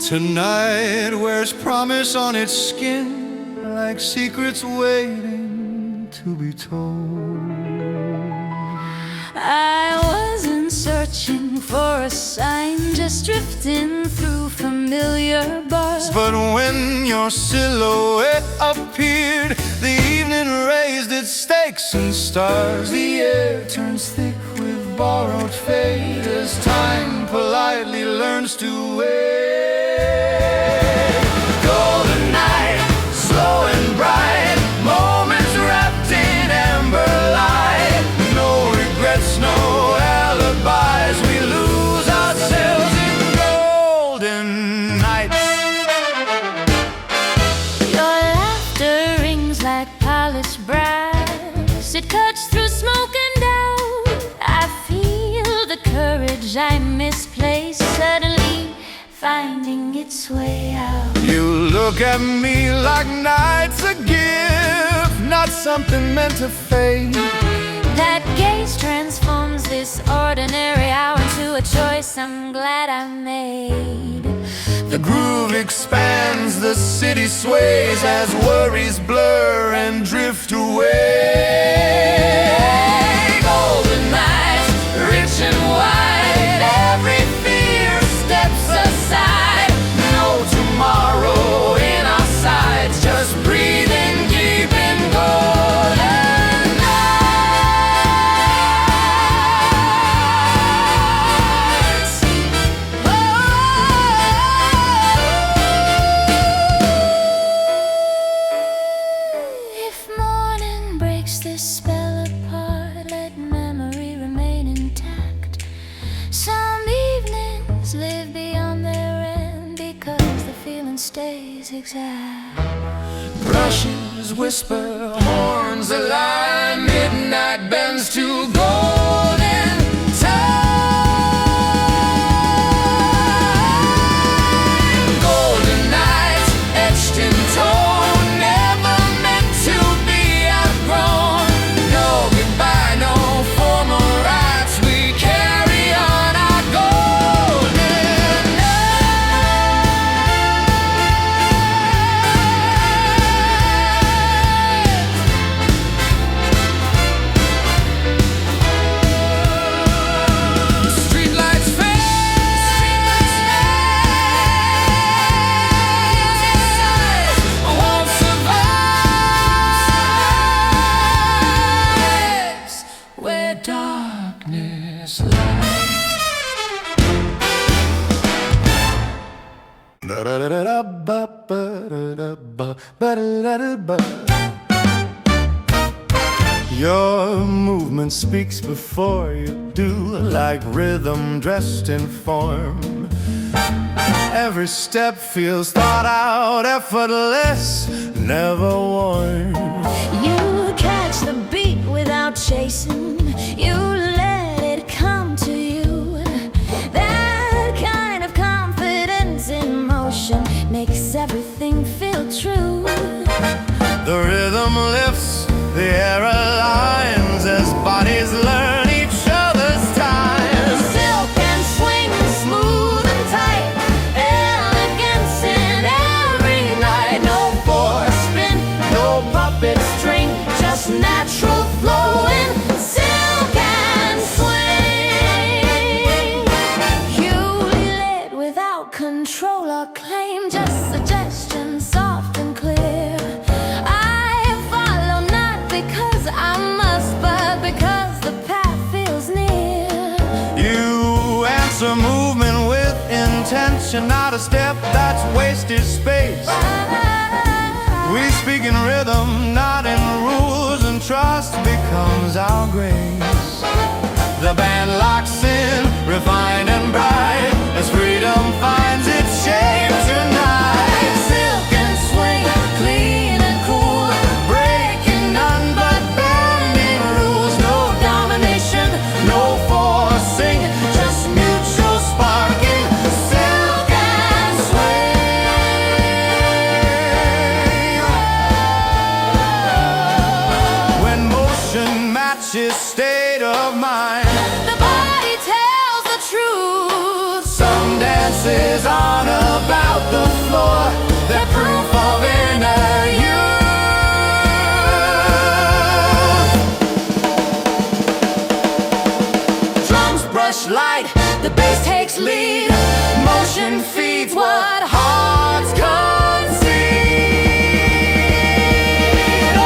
Tonight wears promise on its skin, like secrets waiting to be told. I wasn't searching for a sign, just drifting through familiar bars. But when your silhouette appeared, the evening raised its stakes and stars. The air turns thick with borrowed fate as time politely learns to wait. Golden night, slow and bright, moments wrapped in amber light. No regrets, no alibis, we lose ourselves in golden night. Your laughter rings like polished brass. It cuts through smoke and doubt. I feel the courage I misplaced suddenly finding its way out. You look at me like night's a gift, not something meant to fade. That gaze transforms this ordinary hour into a choice I'm glad I made. The groove expands, the city sways as worries blur and drift away. Golden night, rich and wide, every fear steps aside. No tomorrow in our sights, just breathing deep in golden nights. If morning breaks this spell apart, let memory remain intact. Some evenings live beyond their end because the feeling stays exact. Brushes whisper, horns align, midnight bends to golden time. Golden nights etched in tone, never meant to be outgrown. No goodbye, no formal rites, we carry on our golden nights. Your movement speaks before you do, like rhythm dressed in form. Every step feels thought out, effortless, never worn. You catch the beat without chasing. You let it come to you. That kind of confidence in motion makes everything feel true. The rhythm lifts, the air aligns as bodies learn each other's time. Silk and swing, smooth and tight, elegance in every night. No force spin, no puppet string, just natural flowing silk and swing. You lead without control or claim, just suggestion, soft and clear. I follow not because I must, but because the path feels near. You answer movement with intention, not a step that's wasted space. We speak in rhythm, not in rules, and trust becomes our grace. The band locks in, refined and bright, as freedom finds its shape tonight. Silk and swing, clean and cool, Breaking none but bending rules. no domination, No forcing, just mutual sparking. Silk and swing. When motion matches state of mind, the body tells the truth. some dances on about the floor, they're proof of inner youth. Drums brush light, the bass takes lead. Motion feeds what hearts concede.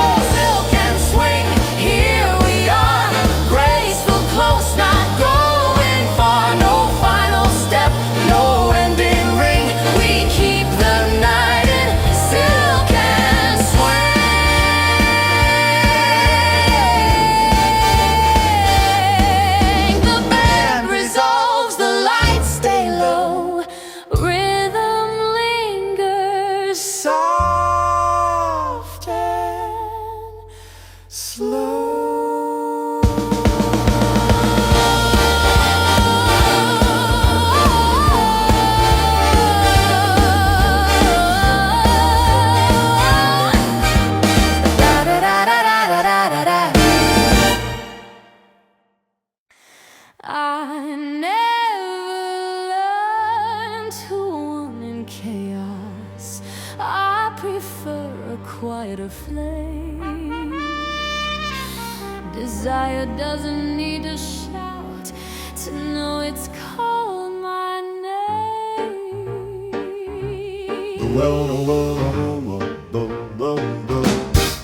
Oh, silk and swing, here we are, graceful, close, not going far. No final step, no ending ring. We keep the night in silk and swing. The band resolves, the lights stay low, rhythm lingers Soft and slow. I never learned to want in chaos. I prefer a quieter flame. Desire doesn't need to shout to know it's called my name.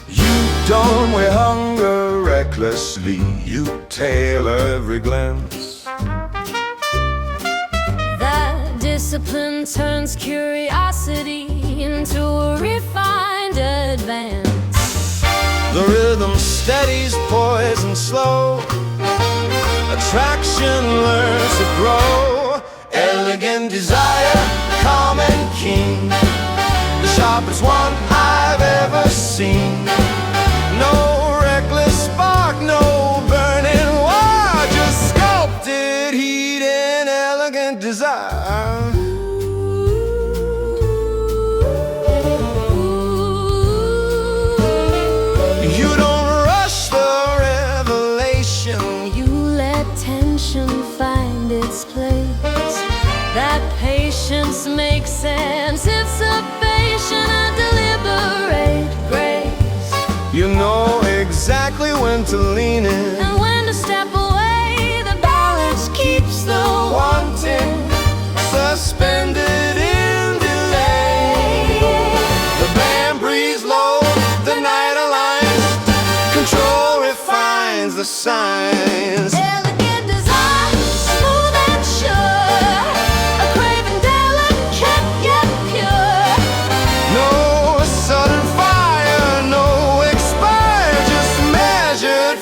You don't wear hunger recklessly, you tailor every glance. That discipline turns curiosity into a refined advance. The rhythm steadies poise and slow, attraction learns to grow. Elegant desire, calm and keen, the sharpest one I've ever seen. No reckless spark, no burning wire, just sculpted heat and elegant desire. You don't rush the revelation, You let tension find its place. That patience makes sense. It's a patient and deliberate grace. you know exactly when to lean in. And when to step away, the balance keeps the Wanting, suspended in delay. The band breathes low, the night aligns, control refines the signs. elegant design, smooth and sure. A craving delicate yet pure. No sudden fire, no expire, just measured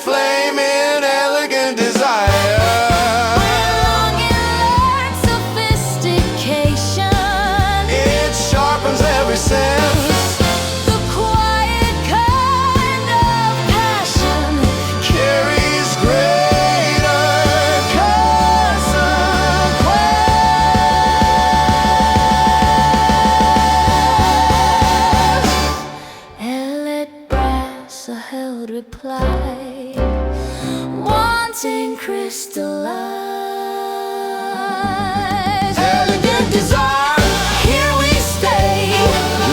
held reply, wanting crystallized. Elegant desire, here we stay.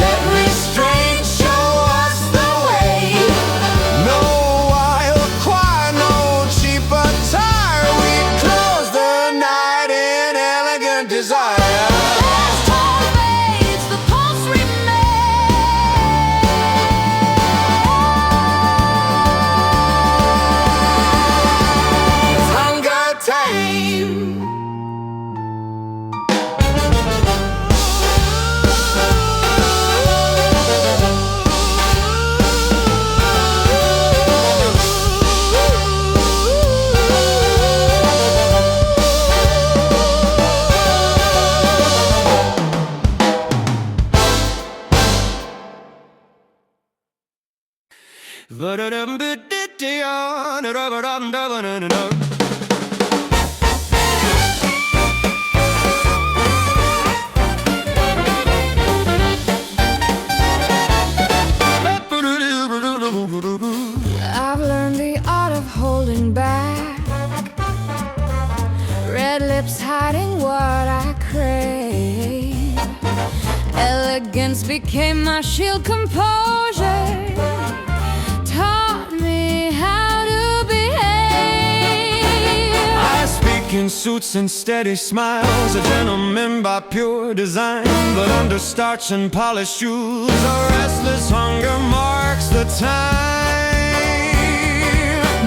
Let restraint show us the way. No wild choir, no cheap attire. We close the night in elegant desire. As tone fades, the pulse remains. Hunger time. I've learned the art of holding back, red lips hiding what I crave. Elegance became my shield, composure taught me how to behave. I speak in suits and steady smiles, a gentleman by pure design, but under starch and polished shoes, a restless hunger marks the time.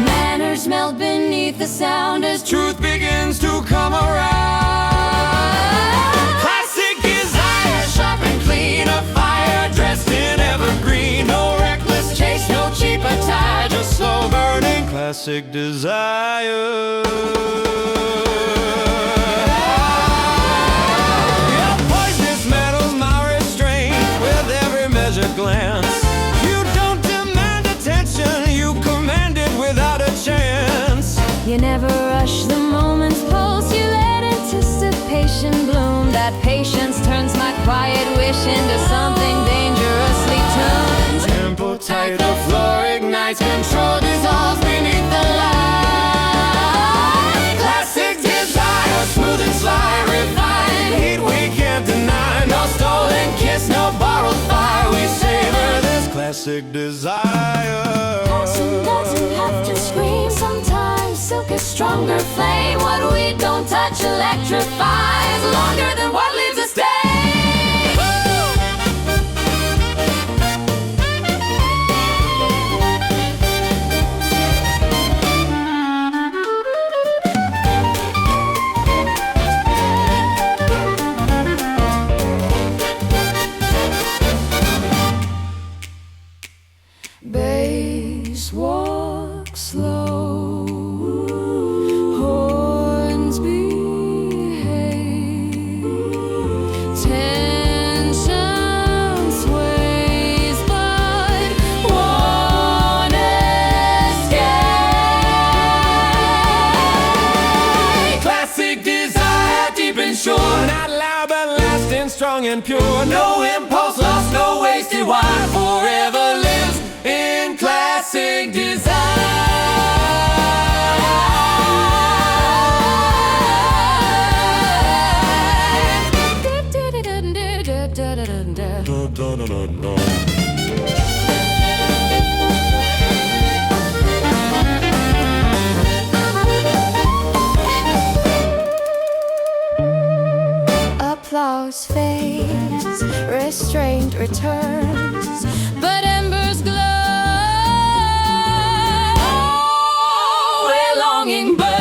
Manners melt beneath the sound as Truth begins to come around. Classic desire, sharp and clean, a fire dressed in evergreen. No reckless chase, no cheap attire, just slow burning classic desire. Your poisonous metals, my restraint, with every measured glance. You don't demand attention, you command it without a chance. you never rush the moment's pulse, you let anticipation bloom. That patience turns my quiet wish into something dangerously tuned. Tempo tight, the floor ignites, control dissolves beneath the light. Classic desire, smooth and sly, refined heat we can't deny. No stolen kiss, no borrowed fire, we savor this classic desire. Passion doesn't have to scream, sometimes silk is stronger flame. What we don't touch electrifies longer than what leaves a stain. Bass walk slow, horns behave, tension sways but won't escape. Classic desire, deep and sure, not loud but lasting, strong and pure. No impulse lost, no wasted wine, forever lives in classic desire. Applause fades, restraint returns, but embers glow where longing burns.